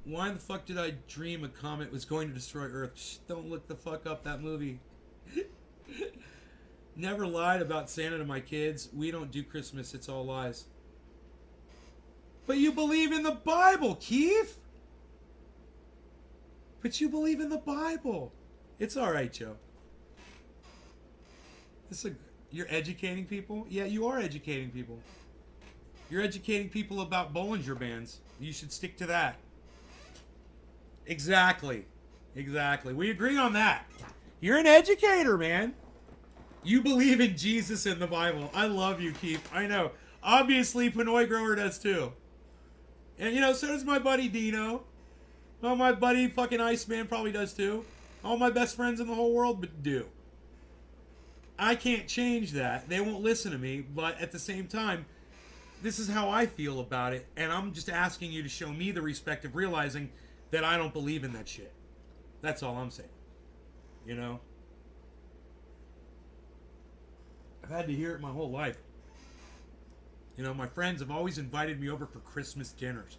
Why the fuck did I dream a comet was going to destroy Earth? Shh, don't look the fuck up that movie. Never lied about Santa to my kids. We don't do Christmas. It's all lies. But you believe in the Bible, Keith. But you believe in the Bible. It's all right, Joe. You're educating people? Yeah, you are educating people. You're educating people about Bollinger Bands. You should stick to that. Exactly. Exactly. We agree on that. You're an educator, man. You believe in Jesus and the Bible. I love you, Keith. I know. Obviously, Pinoy Grower does too. And, so does my buddy Dino. Well, my buddy fucking Iceman probably does too. All my best friends in the whole world do. I can't change that. They won't listen to me. But at the same time, this is how I feel about it. And I'm just asking you to show me the respect of realizing that I don't believe in that shit. That's all I'm saying. I've had to hear it my whole life. My friends have always invited me over for Christmas dinners.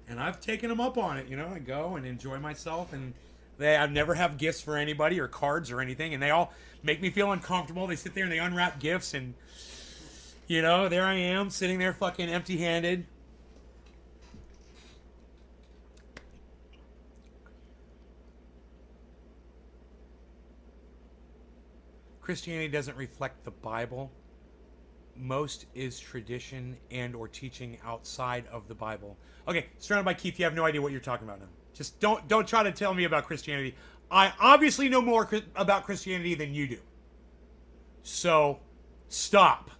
And I've taken them up on it. I go and enjoy myself. And I never have gifts for anybody or cards or anything. And they all make me feel uncomfortable. They sit there and they unwrap gifts. And, there I am sitting there fucking empty-handed. Christianity doesn't reflect the Bible. Most is tradition and or teaching outside of the Bible. Okay, surrounded by Keith, you have no idea what you're talking about now. Just don't try to tell me about Christianity. I obviously know more about Christianity than you do. So, stop.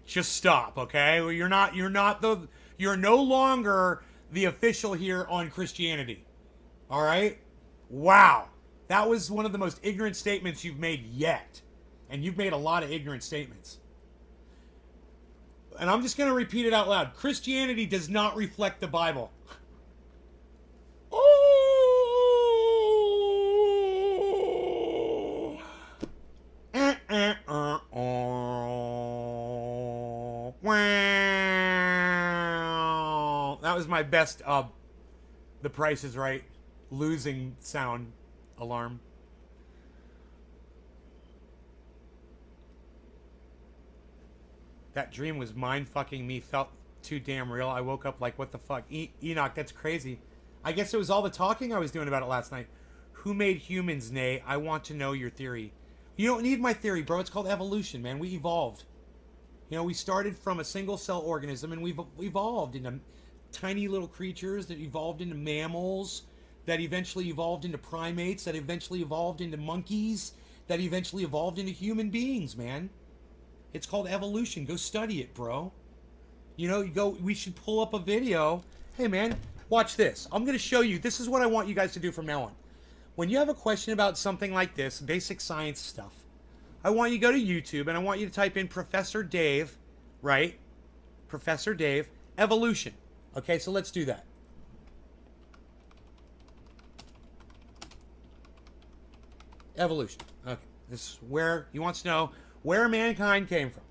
Just stop, okay? Well, you're no longer the official here on Christianity. All right? Wow. That was one of the most ignorant statements you've made yet. And you've made a lot of ignorant statements. And I'm just going to repeat it out loud. Christianity does not reflect the Bible. Oh. Wow. That was my best The Price is Right losing sound alarm. That dream was mind-fucking me. Felt too damn real. I woke up like, what the fuck? Enoch, that's crazy. I guess it was all the talking I was doing about it last night. Who made humans, Nay? I want to know your theory. You don't need my theory, bro. It's called evolution, man. We evolved. We started from a single-cell organism, and we've evolved into tiny little creatures that evolved into mammals, that eventually evolved into primates, that eventually evolved into monkeys, that eventually evolved into human beings, man. It's called evolution. Go study it, bro. We should pull up a video. Hey, man, watch this. I'm going to show you. This is what I want you guys to do from now on. When you have a question about something like this, basic science stuff, I want you to go to YouTube and I want you to type in Professor Dave, right? Professor Dave, evolution. Okay, so let's do that. Evolution. Okay, this is where he wants to know where mankind came from.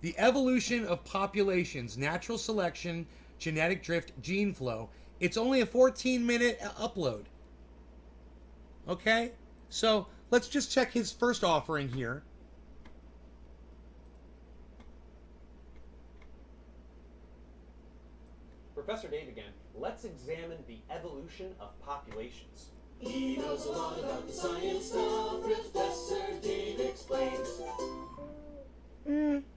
The evolution of populations, natural selection, genetic drift, gene flow. It's only a 14-minute upload. Okay? So, let's just check his first offering here. Professor Dave again. Let's examine the evolution of populations. He knows a lot about the science stuff. Professor Dave explains.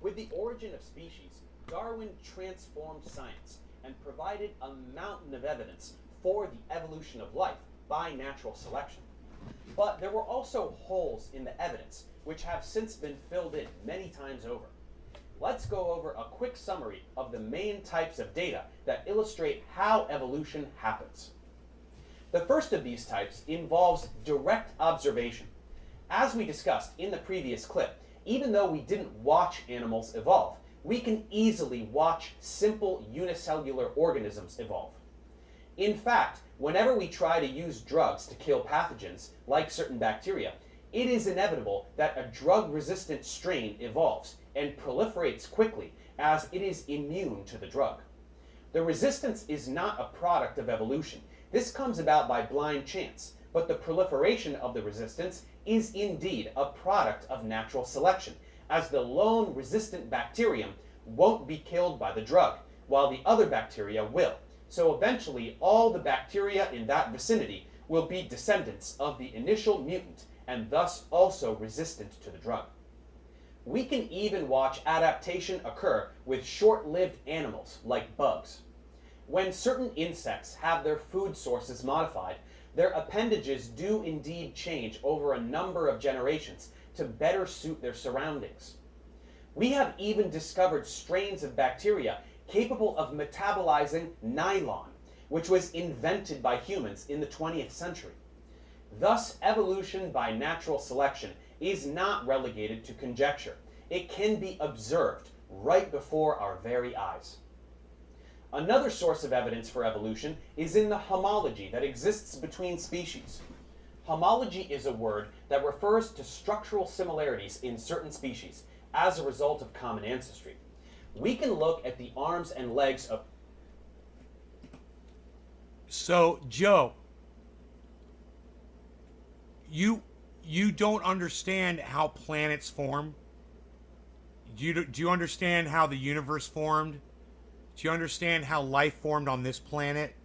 With the origin of species, Darwin transformed science and provided a mountain of evidence for the evolution of life by natural selection. But there were also holes in the evidence, which have since been filled in many times over. Let's go over a quick summary of the main types of data that illustrate how evolution happens. The first of these types involves direct observation. As we discussed in the previous clip, even though we didn't watch animals evolve, we can easily watch simple unicellular organisms evolve. In fact, whenever we try to use drugs to kill pathogens, like certain bacteria, it is inevitable that a drug-resistant strain evolves and proliferates quickly as it is immune to the drug. The resistance is not a product of evolution. This comes about by blind chance, but the proliferation of the resistance is indeed a product of natural selection, as the lone resistant bacterium won't be killed by the drug, while the other bacteria will. So eventually, all the bacteria in that vicinity will be descendants of the initial mutant and thus also resistant to the drug. We can even watch adaptation occur with short-lived animals like bugs. When certain insects have their food sources modified, their appendages do indeed change over a number of generations to better suit their surroundings. We have even discovered strains of bacteria capable of metabolizing nylon, which was invented by humans in the 20th century. Thus, evolution by natural selection is not relegated to conjecture. It can be observed right before our very eyes. Another source of evidence for evolution is in the homology that exists between species. Homology is a word that refers to structural similarities in certain species as a result of common ancestry. We can look at the arms and legs of... So, Joe, you don't understand how planets form? Do you understand how the universe formed? Do you understand how life formed on this planet?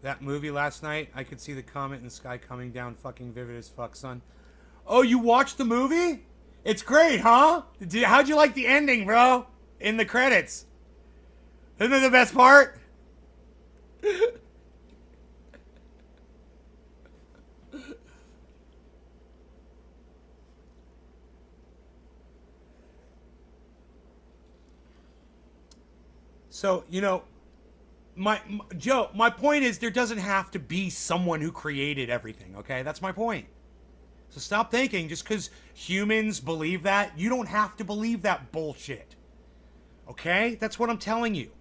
That movie last night, I could see the comet in the sky coming down fucking vivid as fuck, son. Oh, you watched the movie? It's great, huh? How'd you like the ending, bro? In the credits. Isn't it the best part? So, Joe, my point is there doesn't have to be someone who created everything, okay? That's my point. So stop thinking just because humans believe that. You don't have to believe that bullshit. Okay? That's what I'm telling you.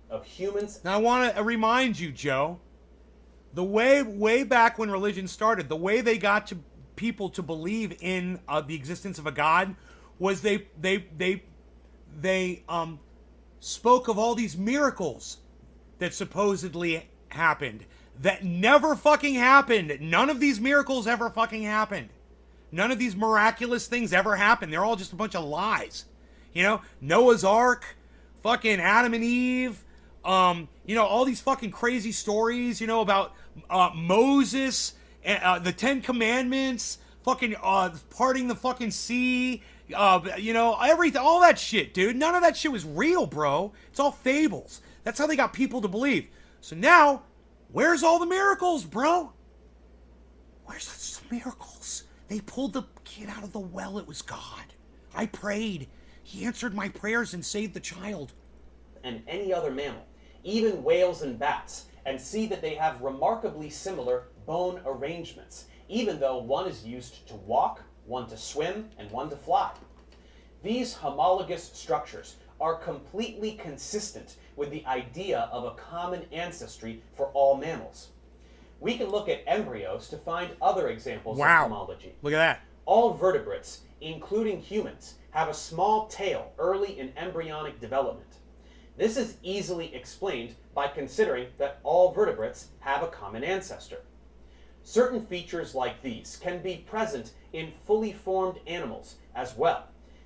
of humans. Now I want to remind you, Joe, the way back when religion started, the way they got to people to believe in the existence of a God was they spoke of all these miracles that supposedly happened that never fucking happened. None of these miracles ever fucking happened. None of these miraculous things ever happened. They're all just a bunch of lies. You know, Noah's Ark, fucking Adam and Eve, all these fucking crazy stories, about Moses, the Ten Commandments, fucking parting the fucking sea, everything, all that shit, dude. None of that shit was real, bro. It's all fables. That's how they got people to believe. So now, where's all the miracles, bro? Where's the miracles? They pulled the kid out of the well. It was God. I prayed. He answered my prayers and saved the child. And any other mammal, even whales and bats, and see that they have remarkably similar bone arrangements, even though one is used to walk, one to swim, and one to fly. These homologous structures are completely consistent with the idea of a common ancestry for all mammals. We can look at embryos to find other examples of homology. Look at that. All vertebrates, including humans, have a small tail early in embryonic development. This is easily explained by considering that all vertebrates have a common ancestor. Certain features like these can be present in fully formed animals as well.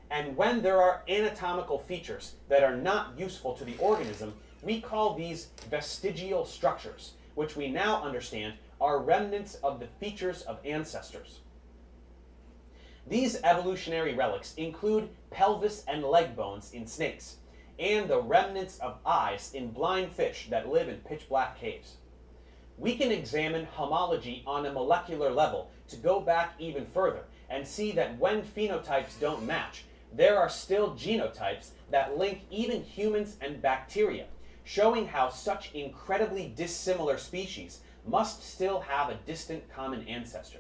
And when there are anatomical features that are not useful to the organism, we call these vestigial structures, which we now understand are remnants of the features of ancestors. These evolutionary relics include pelvis and leg bones in snakes, and the remnants of eyes in blind fish that live in pitch-black caves. We can examine homology on a molecular level to go back even further and see that when phenotypes don't match, there are still genotypes that link even humans and bacteria, showing how such incredibly dissimilar species must still have a distant common ancestor.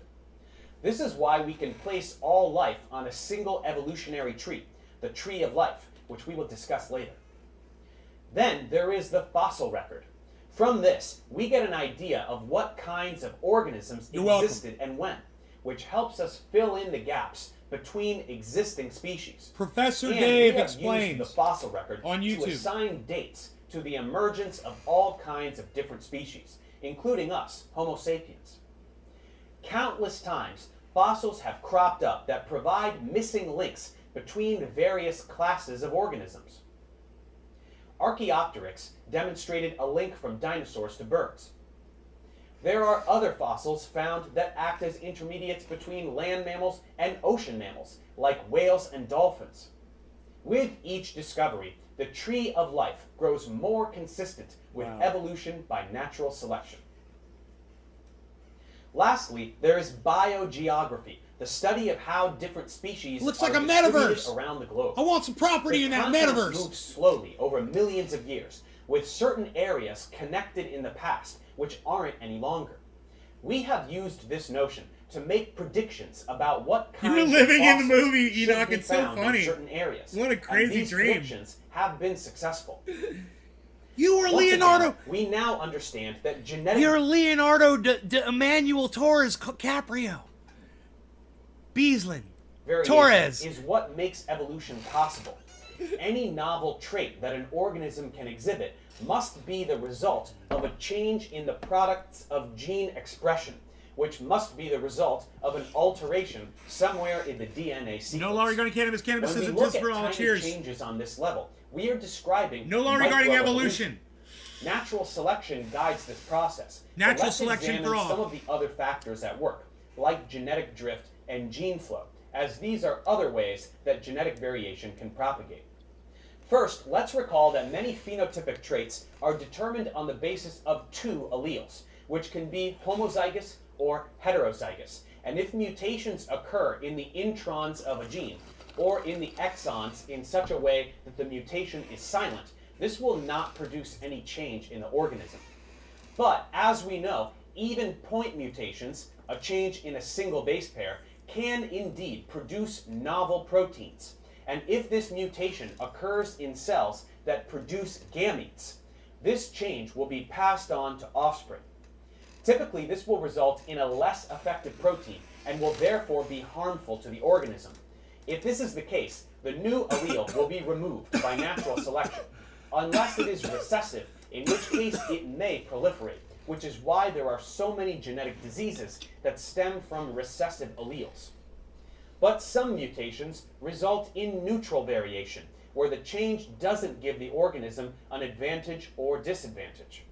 This is why we can place all life on a single evolutionary tree, the tree of life, which we will discuss later. Then there is the fossil record. From this, we get an idea of what kinds of organisms existed and when. which helps us fill in the gaps between existing species. Professor And Dave we have used explains the fossil record on to YouTube. assign dates to the emergence of all kinds of different species, including us, Homo sapiens. Countless times, fossils have cropped up that provide missing links between the various classes of organisms. Archaeopteryx demonstrated a link from dinosaurs to birds. There are other fossils found that act as intermediates between land mammals and ocean mammals, like whales and dolphins. With each discovery, the tree of life grows more consistent with evolution by natural selection. Lastly, there is biogeography, the study of how different species Looks are like a distributed metaverse. around the globe. I want some property in that continents metaverse. move slowly over millions of years, with certain areas connected in the past which aren't any longer. We have used this notion to make predictions about what kinds You're living of in the fossils movie, should Enoch. be It's so found in funny. certain areas. What a And crazy these dream. predictions have been successful. You are Once Leonardo. again, we now understand that genetic You're Leonardo de Emmanuel Torres Caprio. Beaslin. variation Torres. is what makes evolution possible. Any novel trait that an organism can exhibit must be the result of a change in the products of gene expression, which must be the result of an alteration somewhere in the DNA sequence. No law regarding cannabis. Cannabis When we isn't look just at for all. tiny Cheers. changes on this level, we are describing No law regarding microevolution. evolution. Natural selection guides this process. Natural But let's selection examine for all. some of the other factors at work, like genetic drift and gene flow, as these are other ways that genetic variation can propagate. First, let's recall that many phenotypic traits are determined on the basis of two alleles, which can be homozygous or heterozygous. And if mutations occur in the introns of a gene, or in the exons in such a way that the mutation is silent, this will not produce any change in the organism. But, as we know, even point mutations, a change in a single base pair, can indeed produce novel proteins. And if this mutation occurs in cells that produce gametes, this change will be passed on to offspring. Typically, this will result in a less effective protein and will therefore be harmful to the organism. If this is the case, the new allele will be removed by natural selection, unless it is recessive, in which case it may proliferate, which is why there are so many genetic diseases that stem from recessive alleles. But some mutations result in neutral variation, where the change doesn't give the organism an advantage or disadvantage.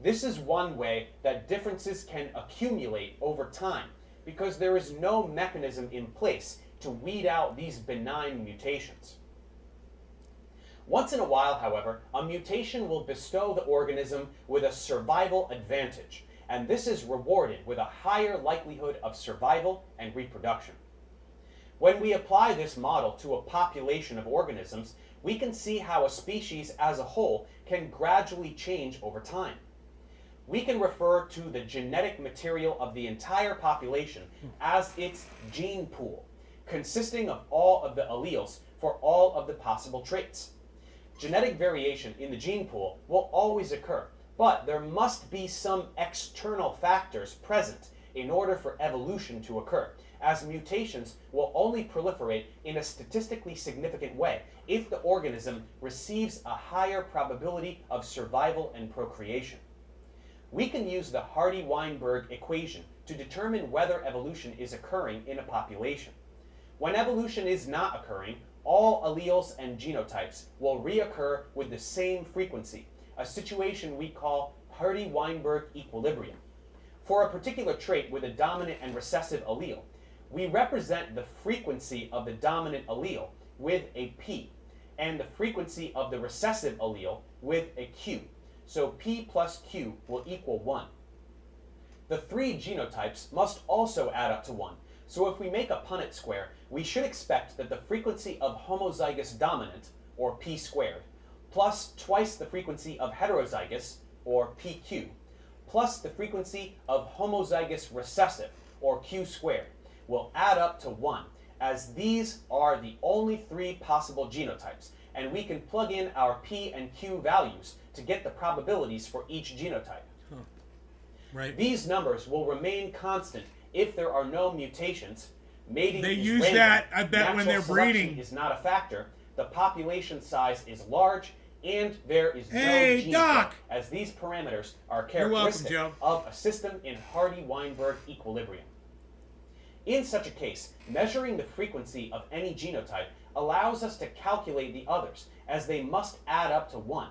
This is one way that differences can accumulate over time, because there is no mechanism in place to weed out these benign mutations. Once in a while, however, a mutation will bestow the organism with a survival advantage, and this is rewarded with a higher likelihood of survival and reproduction. When we apply this model to a population of organisms, we can see how a species as a whole can gradually change over time. We can refer to the genetic material of the entire population as its gene pool, consisting of all of the alleles for all of the possible traits. Genetic variation in the gene pool will always occur, but there must be some external factors present in order for evolution to occur, as mutations will only proliferate in a statistically significant way if the organism receives a higher probability of survival and procreation. We can use the Hardy-Weinberg equation to determine whether evolution is occurring in a population. When evolution is not occurring, all alleles and genotypes will reoccur with the same frequency, a situation we call Hardy-Weinberg equilibrium. For a particular trait with a dominant and recessive allele, we represent the frequency of the dominant allele with a P, and the frequency of the recessive allele with a Q. So P plus Q will equal 1. The three genotypes must also add up to 1. So if we make a Punnett square, we should expect that the frequency of homozygous dominant, or P squared, plus twice the frequency of heterozygous, or PQ, plus the frequency of homozygous recessive, or Q squared, will add up to 1, as these are the only three possible genotypes, and we can plug in our P and Q values to get the probabilities for each genotype. Right. These numbers will remain constant if there are no mutations, mating They is use random, that, I bet, when natural they're selection breeding. is not a factor, the population size is large, and there is Hey, no gene Doc! flow, as these parameters are You're welcome, characteristic Joe. of a system in Hardy-Weinberg equilibrium. In such a case, measuring the frequency of any genotype allows us to calculate the others, as they must add up to 1.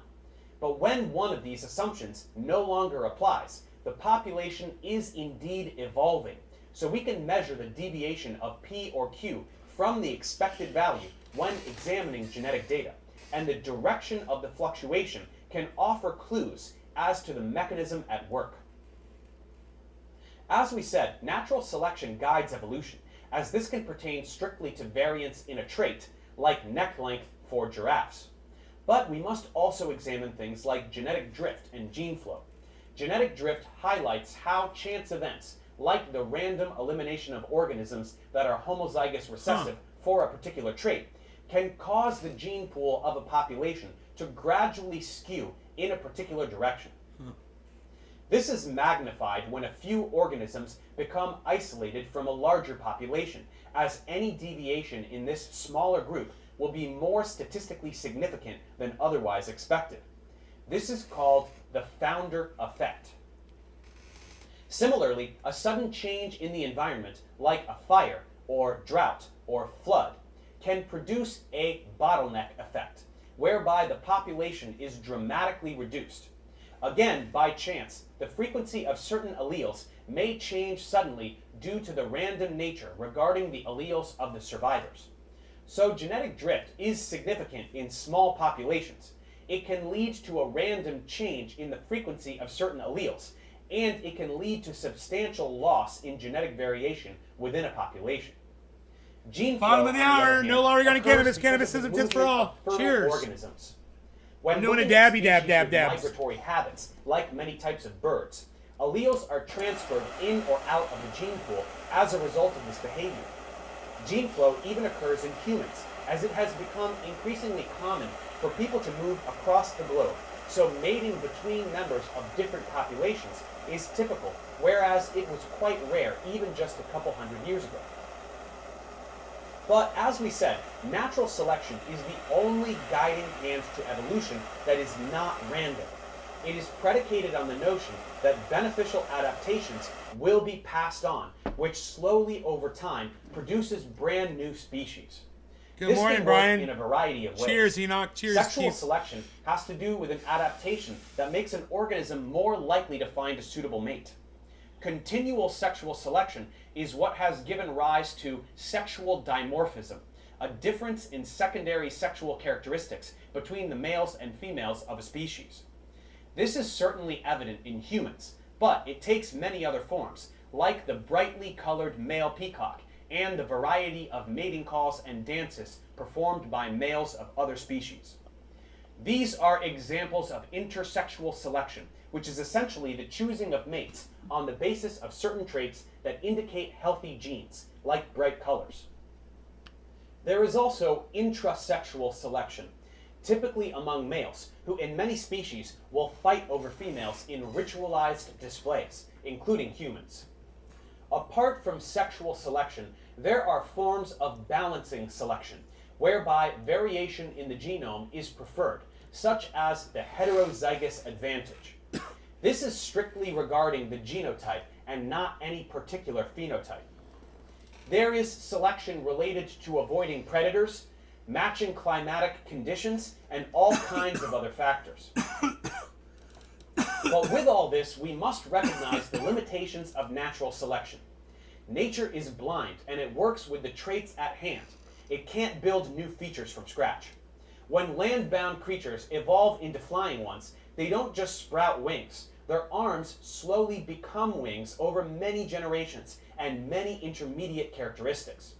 But when one of these assumptions no longer applies, the population is indeed evolving, so we can measure the deviation of P or Q from the expected value when examining genetic data, and the direction of the fluctuation can offer clues as to the mechanism at work. As we said, natural selection guides evolution, as this can pertain strictly to variance in a trait, like neck length for giraffes. But we must also examine things like genetic drift and gene flow. Genetic drift highlights how chance events, like the random elimination of organisms that are homozygous recessive for a particular trait, can cause the gene pool of a population to gradually skew in a particular direction. This is magnified when a few organisms become isolated from a larger population, as any deviation in this smaller group will be more statistically significant than otherwise expected. This is called the founder effect. Similarly, a sudden change in the environment, like a fire or drought or flood, can produce a bottleneck effect, whereby the population is dramatically reduced. Again, by chance, the frequency of certain alleles may change suddenly due to the random nature regarding the alleles of the survivors. So genetic drift is significant in small populations. It can lead to a random change in the frequency of certain alleles, and it can lead to substantial loss in genetic variation within a population. Gene flow, Bottom of the on hour, other hand, no longer got occurs cannabis. because Cannabis of the isn't fit for movement all. of fertile Cheers. organisms. When I'm doing a looking at dabby dab species dab with dabs. migratory habits, like many types of birds, alleles are transferred in or out of the gene pool as a result of this behavior. Gene flow even occurs in humans, as it has become increasingly common for people to move across the globe, so mating between members of different populations is typical, whereas it was quite rare even just a couple hundred years ago. But as we said, natural selection is the only guiding hand to evolution that is not random. It is predicated on the notion that beneficial adaptations will be passed on, which slowly over time produces brand new species. Good This morning, can work Brian. in a variety of ways. Cheers, Enoch. Cheers, Sexual Keith. selection has to do with an adaptation that makes an organism more likely to find a suitable mate. Continual sexual selection is what has given rise to sexual dimorphism, a difference in secondary sexual characteristics between the males and females of a species. This is certainly evident in humans, but it takes many other forms, like the brightly colored male peacock and the variety of mating calls and dances performed by males of other species. These are examples of intersexual selection, which is essentially the choosing of mates on the basis of certain traits that indicate healthy genes, like bright colors. There is also intrasexual selection, typically among males, who in many species will fight over females in ritualized displays, including humans. Apart from sexual selection, there are forms of balancing selection, whereby variation in the genome is preferred, such as the heterozygous advantage. This is strictly regarding the genotype and not any particular phenotype. There is selection related to avoiding predators, matching climatic conditions, and all kinds of other factors. But with all this, we must recognize the limitations of natural selection. Nature is blind, and it works with the traits at hand. It can't build new features from scratch. When land-bound creatures evolve into flying ones, they don't just sprout wings. Their arms slowly become wings over many generations and many intermediate characteristics.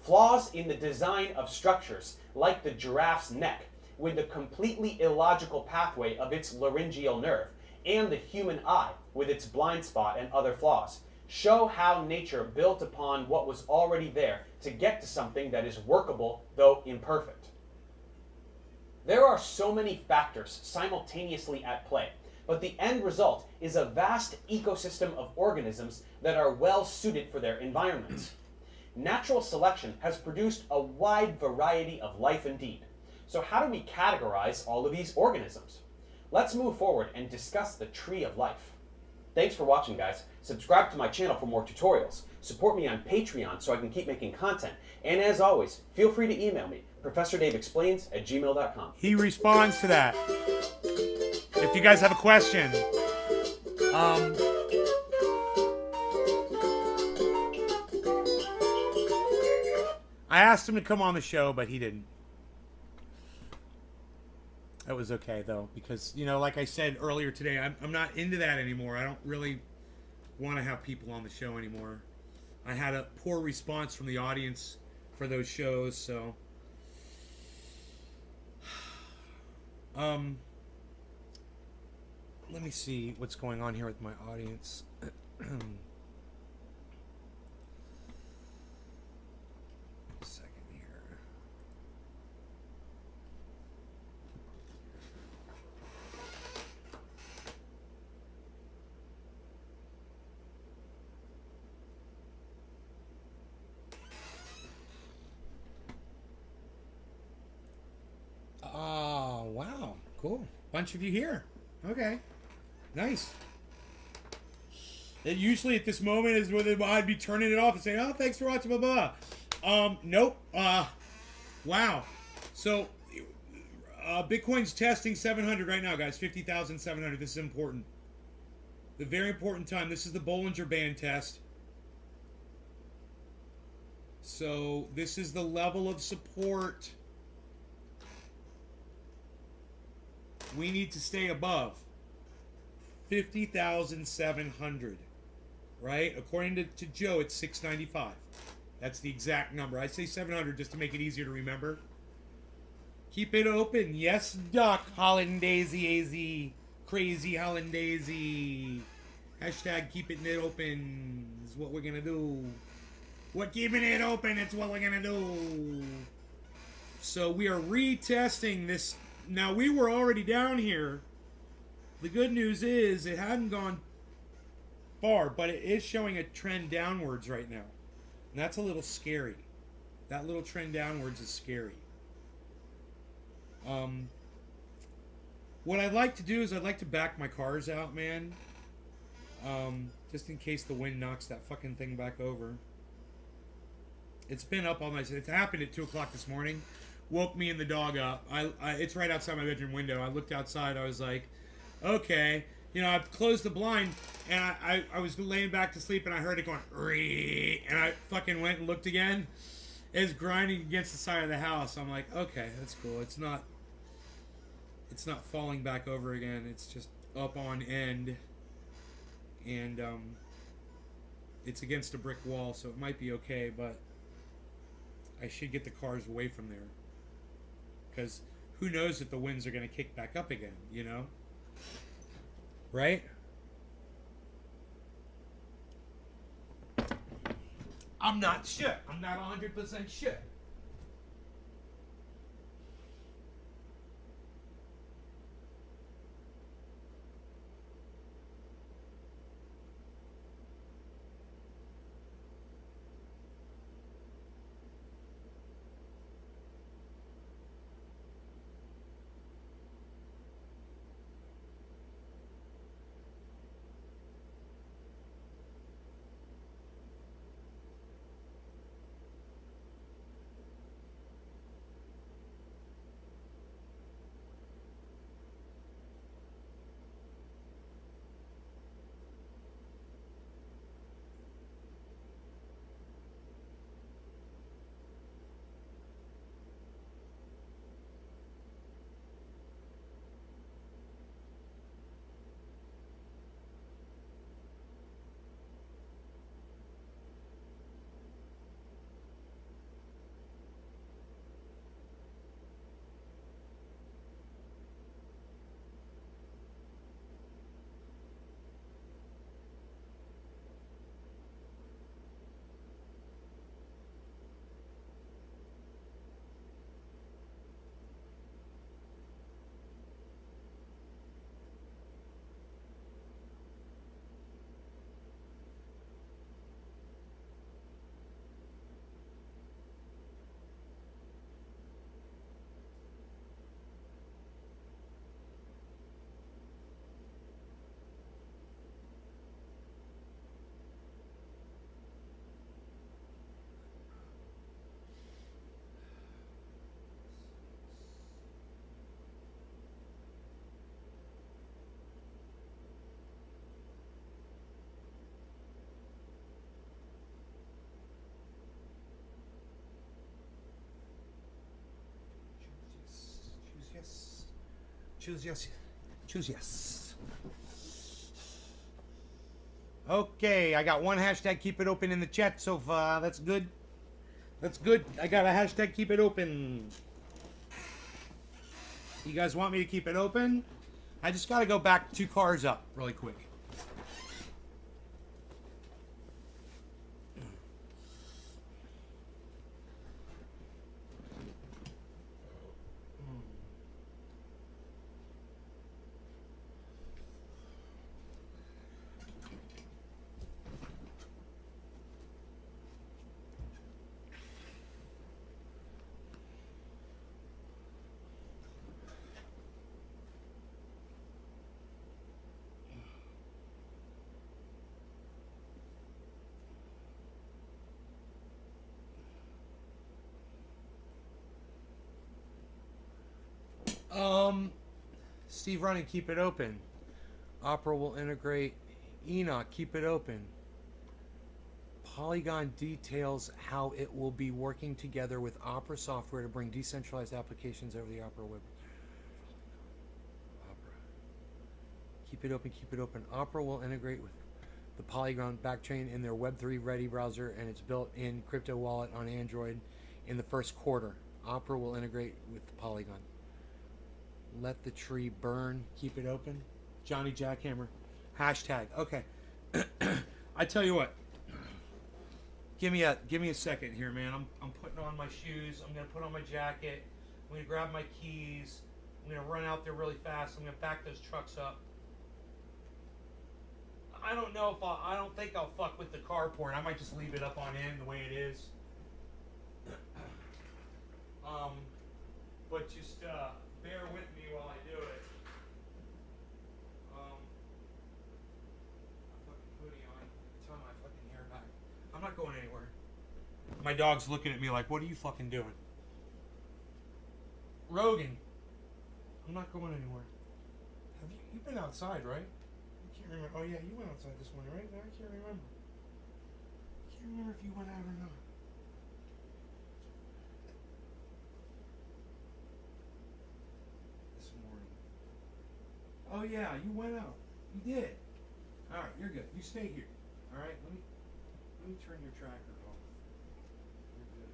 Flaws in the design of structures, like the giraffe's neck, with the completely illogical pathway of its laryngeal nerve, and the human eye, with its blind spot and other flaws, show how nature built upon what was already there to get to something that is workable, though imperfect. There are so many factors simultaneously at play, but the end result is a vast ecosystem of organisms that are well suited for their environments. Natural selection has produced a wide variety of life indeed. So how do we categorize all of these organisms? Let's move forward and discuss the tree of life. Thanks for watching, guys. Subscribe to my channel for more tutorials. Support me on Patreon so I can keep making content. And as always, feel free to email me, ProfessorDaveExplains@gmail.com. He responds to that. If you guys have a question, I asked him to come on the show, but he didn't. That was okay, though, because, you know, like I said earlier today, I'm not into that anymore. I don't really want to have people on the show anymore. I had a poor response from the audience for those shows, so... let me see what's going on here with my audience. Second here. Oh, wow. Cool. Bunch of you here. Okay. Nice. And usually at this moment is where I'd be turning it off and saying, oh, thanks for watching, blah, blah, blah. Nope. Wow. So, Bitcoin's testing 700 right now, guys. 50,700. This is important. The very important time. This is the Bollinger Band test. So, this is the level of support we need to stay above. 50,700, right? According to Joe, it's 695. That's the exact number. I say 700 just to make it easier to remember. Keep it open. Yes, Duck. Hollandaise AZ. Crazy Hollandaise. Hashtag keeping it open is what we're going to do. What keeping it open, it's what we're going to do. So we are retesting this. Now, we were already down here. The good news is it hadn't gone far, but it is showing a trend downwards right now. And that's a little scary. That little trend downwards is scary. What I'd like to do is I'd like to back my cars out, man. Just in case the wind knocks that fucking thing back over. It's been up all night. It happened at 2 o'clock this morning. Woke me and the dog up. It's right outside my bedroom window. I looked outside. I was like, okay. You know, I closed the blind, and I was laying back to sleep, and I heard it going, Ree! And I fucking went and looked again. It's grinding against the side of the house. I'm like, okay, that's cool. It's not falling back over again. It's just up on end. And it's against a brick wall, so it might be okay, but I should get the cars away from there. Because who knows if the winds are going to kick back up again, you know? Right? I'm not sure. I'm not 100% sure. Choose yes. Choose yes. Okay, I got one hashtag keep it open in the chat so far. That's good. That's good. I got a hashtag keep it open. You guys want me to keep it open? I just got to go back 2 cars up really quick. Steve Running, keep it open. Opera will integrate Enoch, keep it open. Polygon details how it will be working together with Opera software to bring decentralized applications over the Opera web. Opera. Keep it open, keep it open. Opera will integrate with the Polygon backchain in their Web3 ready browser and its built-in crypto wallet on Android in the first quarter. Opera will integrate with the Polygon. Let the tree burn. Keep it open. Johnny Jackhammer. Hashtag. Okay. I tell you what. Give me a second here, man. I'm putting on my shoes. I'm gonna put on my jacket. I'm gonna grab my keys. I'm gonna run out there really fast. I'm gonna back those trucks up. I don't know if I don't think I'll fuck with the carport. I might just leave it up on end the way it is. But just bear with me while I do it. I fucking hoodie on. Tie my fucking hair back. I'm not going anywhere. My dog's looking at me like, what are you fucking doing? Rogan. I'm not going anywhere. Have you've been outside, right? I can't remember. Oh yeah, you went outside this morning, right? No, I can't remember. I can't remember if you went out or not. Oh yeah, you went out. You did. All right, you're good. You stay here. All right, let me turn your tracker off. You're good.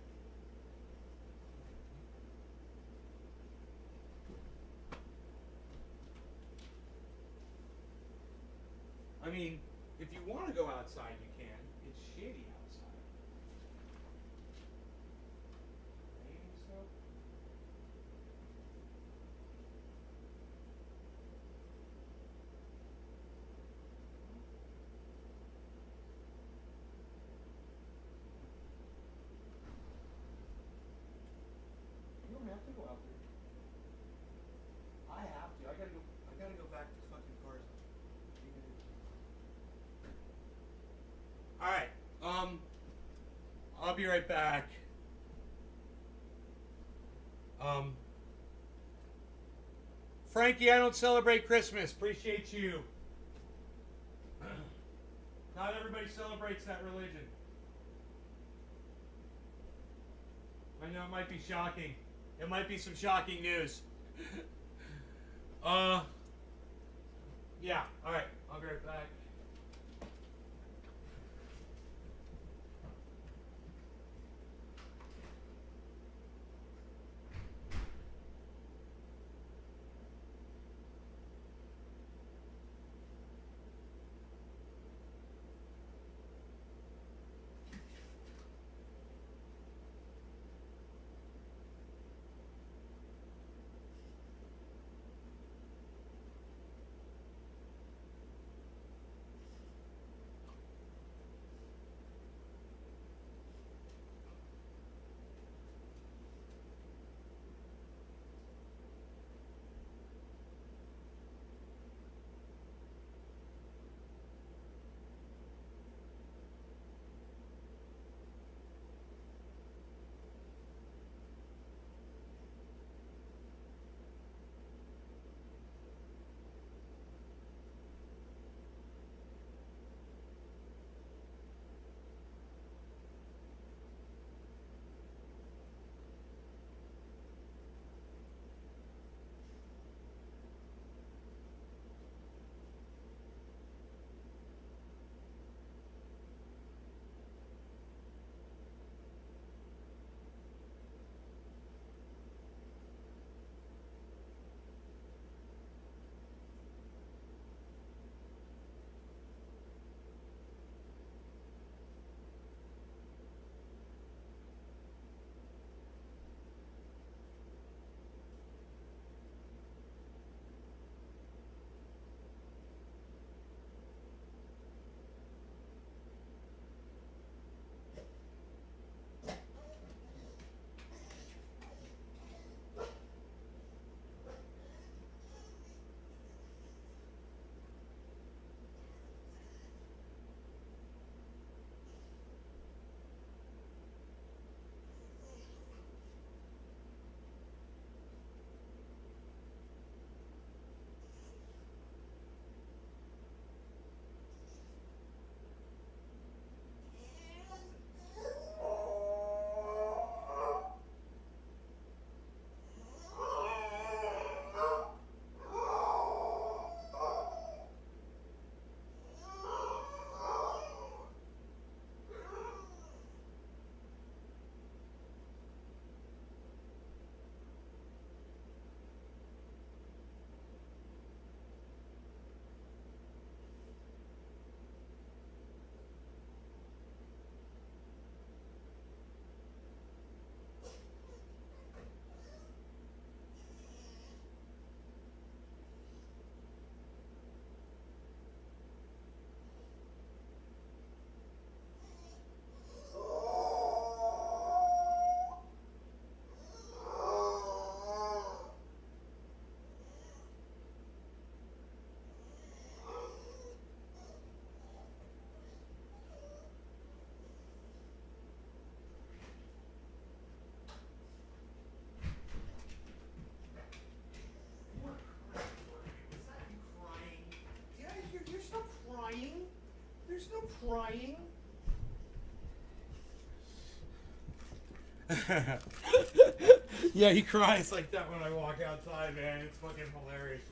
I mean, if you want to go outside, you can. It's shitty outside. Raining stuff. You don't have to go out there. I have to. I gotta go back to fucking cars. All right. I'll be right back. Frankie, I don't celebrate Christmas. Appreciate you. Not everybody celebrates that religion. I know it might be shocking. It might be some shocking news. Yeah. All right. I'll be right back. crying? Yeah, he cries like that when I walk outside, man. It's fucking hilarious.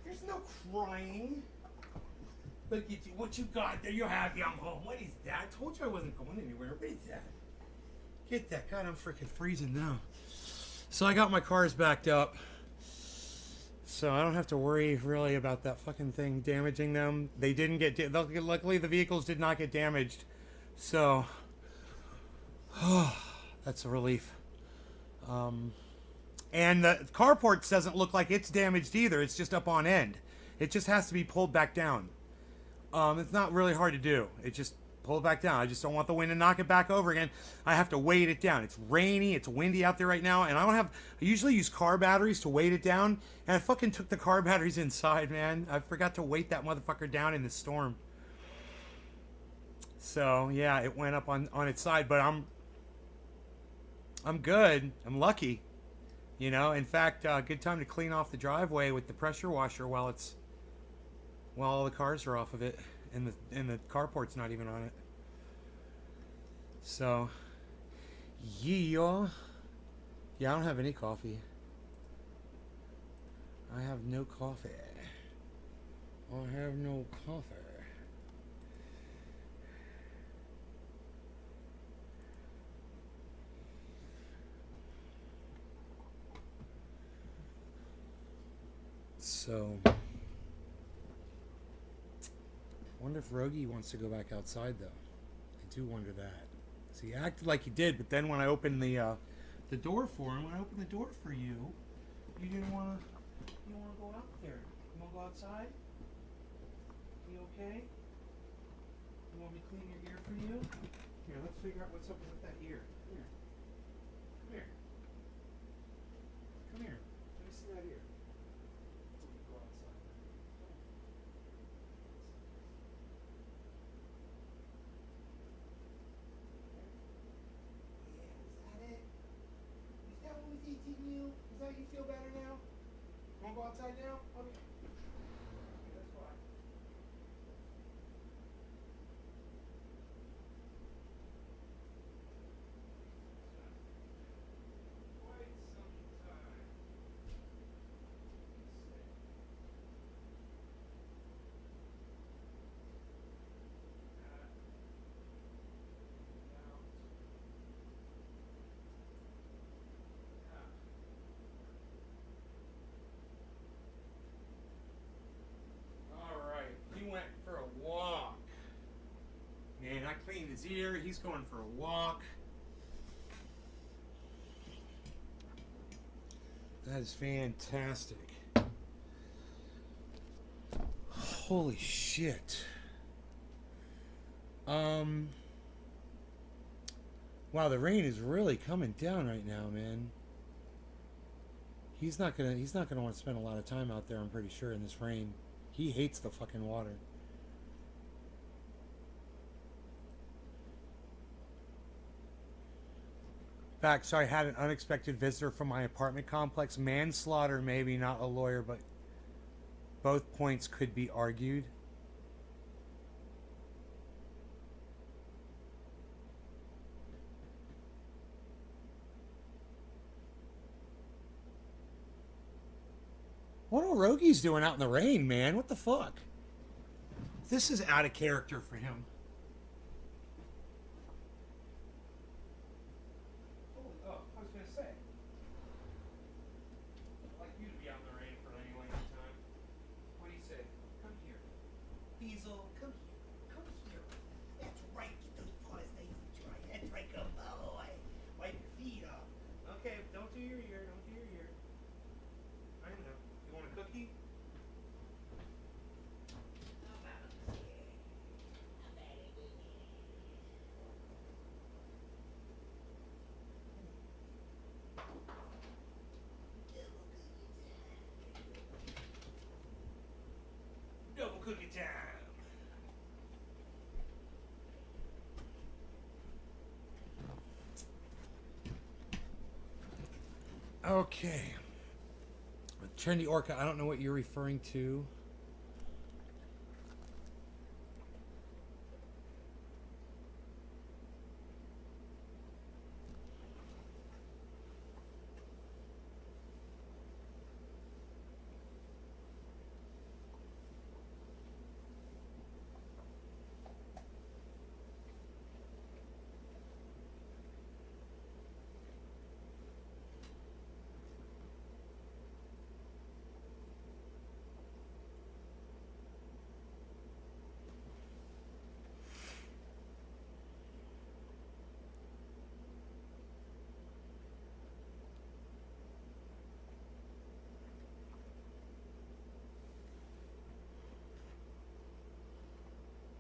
There's no crying. Look at you. What you got there? You have young home. What is that? I told you I wasn't going anywhere. What is that? Get that. God, I'm freaking freezing now. So I got my cars backed up. So I don't have to worry really about that fucking thing damaging them. They didn't get... luckily, the vehicles did not get damaged. So... that's a relief. And the carport doesn't look like it's damaged either. It's just up on end. It just has to be pulled back down. It's not really hard to do. It just pull it back down. I just don't want the wind to knock it back over again. I have to weight it down. It's rainy. It's windy out there right now. And I usually use car batteries to weight it down. And I fucking took the car batteries inside, man. I forgot to weight that motherfucker down in the storm. So, yeah, it went up on its side. But I'm good. I'm lucky. You know, in fact, good time to clean off the driveway with the pressure washer while all the cars are off of it, and the carport's not even on it. So, yeah, I don't have any coffee. I have no coffee. I have no coffee. So, I wonder if Rogie wants to go back outside, though. I do wonder that. So he acted like he did, but then when I opened the door for him, when I opened the door for you, you didn't want to go out there. You want to go outside? You okay? You want me to clean your ear for you? Here, let's figure out what's up with that ear. Come here. Come here. Come here. Let me see that ear. Go outside. Is that what was eating you? Is that you feel better now? Want to go outside now? Okay. That's fine. Quite some time. For a walk. Man, I cleaned his ear. He's going for a walk. That is fantastic. Holy shit. Wow, the rain is really coming down right now, man. He's not gonna want to spend a lot of time out there, I'm pretty sure, in this rain. He hates the fucking water. In fact, sorry, I had an unexpected visitor from my apartment complex. Manslaughter, maybe, not a lawyer, but both points could be argued. What are Rogie's doing out in the rain, man? What the fuck? This is out of character for him. Oh, I was gonna say. I'd like you to be out in the rain for any length of time. What do you say? Come here. Diesel, come here. Come here. That's right. Get those paws nice and dry. That's right. Good boy. Wipe your feet off. Okay, don't do your ear. Don't do your ear. I know. You want a cookie? Double cookie time. Okay. Trendy Orca, I don't know what you're referring to.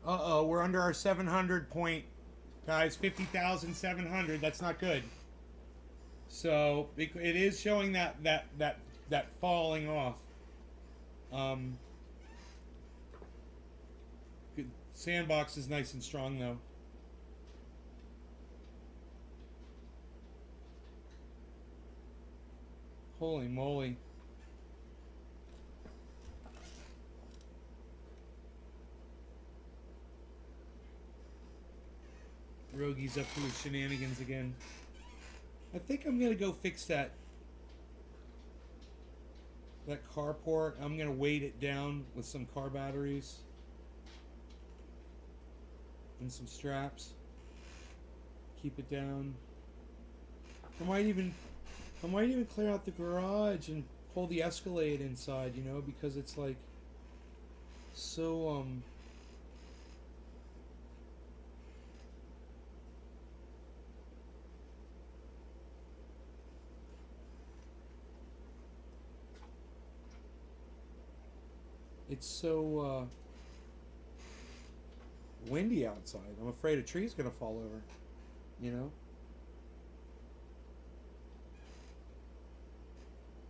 Uh-oh, we're under our 700 point, guys. 50,700. That's not good. So it is showing that falling off. Good. Sandbox is nice and strong though. Holy moly. Rogi's up to his shenanigans again. I think I'm gonna go fix that carport. I'm gonna weight it down with some car batteries and some straps. Keep it down. I might even clear out the garage and pull the Escalade inside, you know, because it's like so it's so windy outside. I'm afraid a tree's gonna fall over, you know.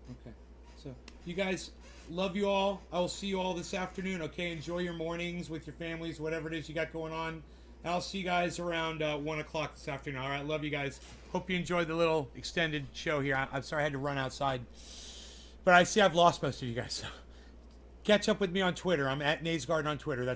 Okay, so you guys, love you all. I will see you all this afternoon. Okay, enjoy your mornings with your families, whatever it is you got going on. I'll see you guys around 1 o'clock this afternoon. All right, love you guys. Hope you enjoyed the little extended show here. I'm sorry I had to run outside, but I see I've lost most of you guys. So catch up with me on Twitter. I'm at Nays Garden on Twitter. That's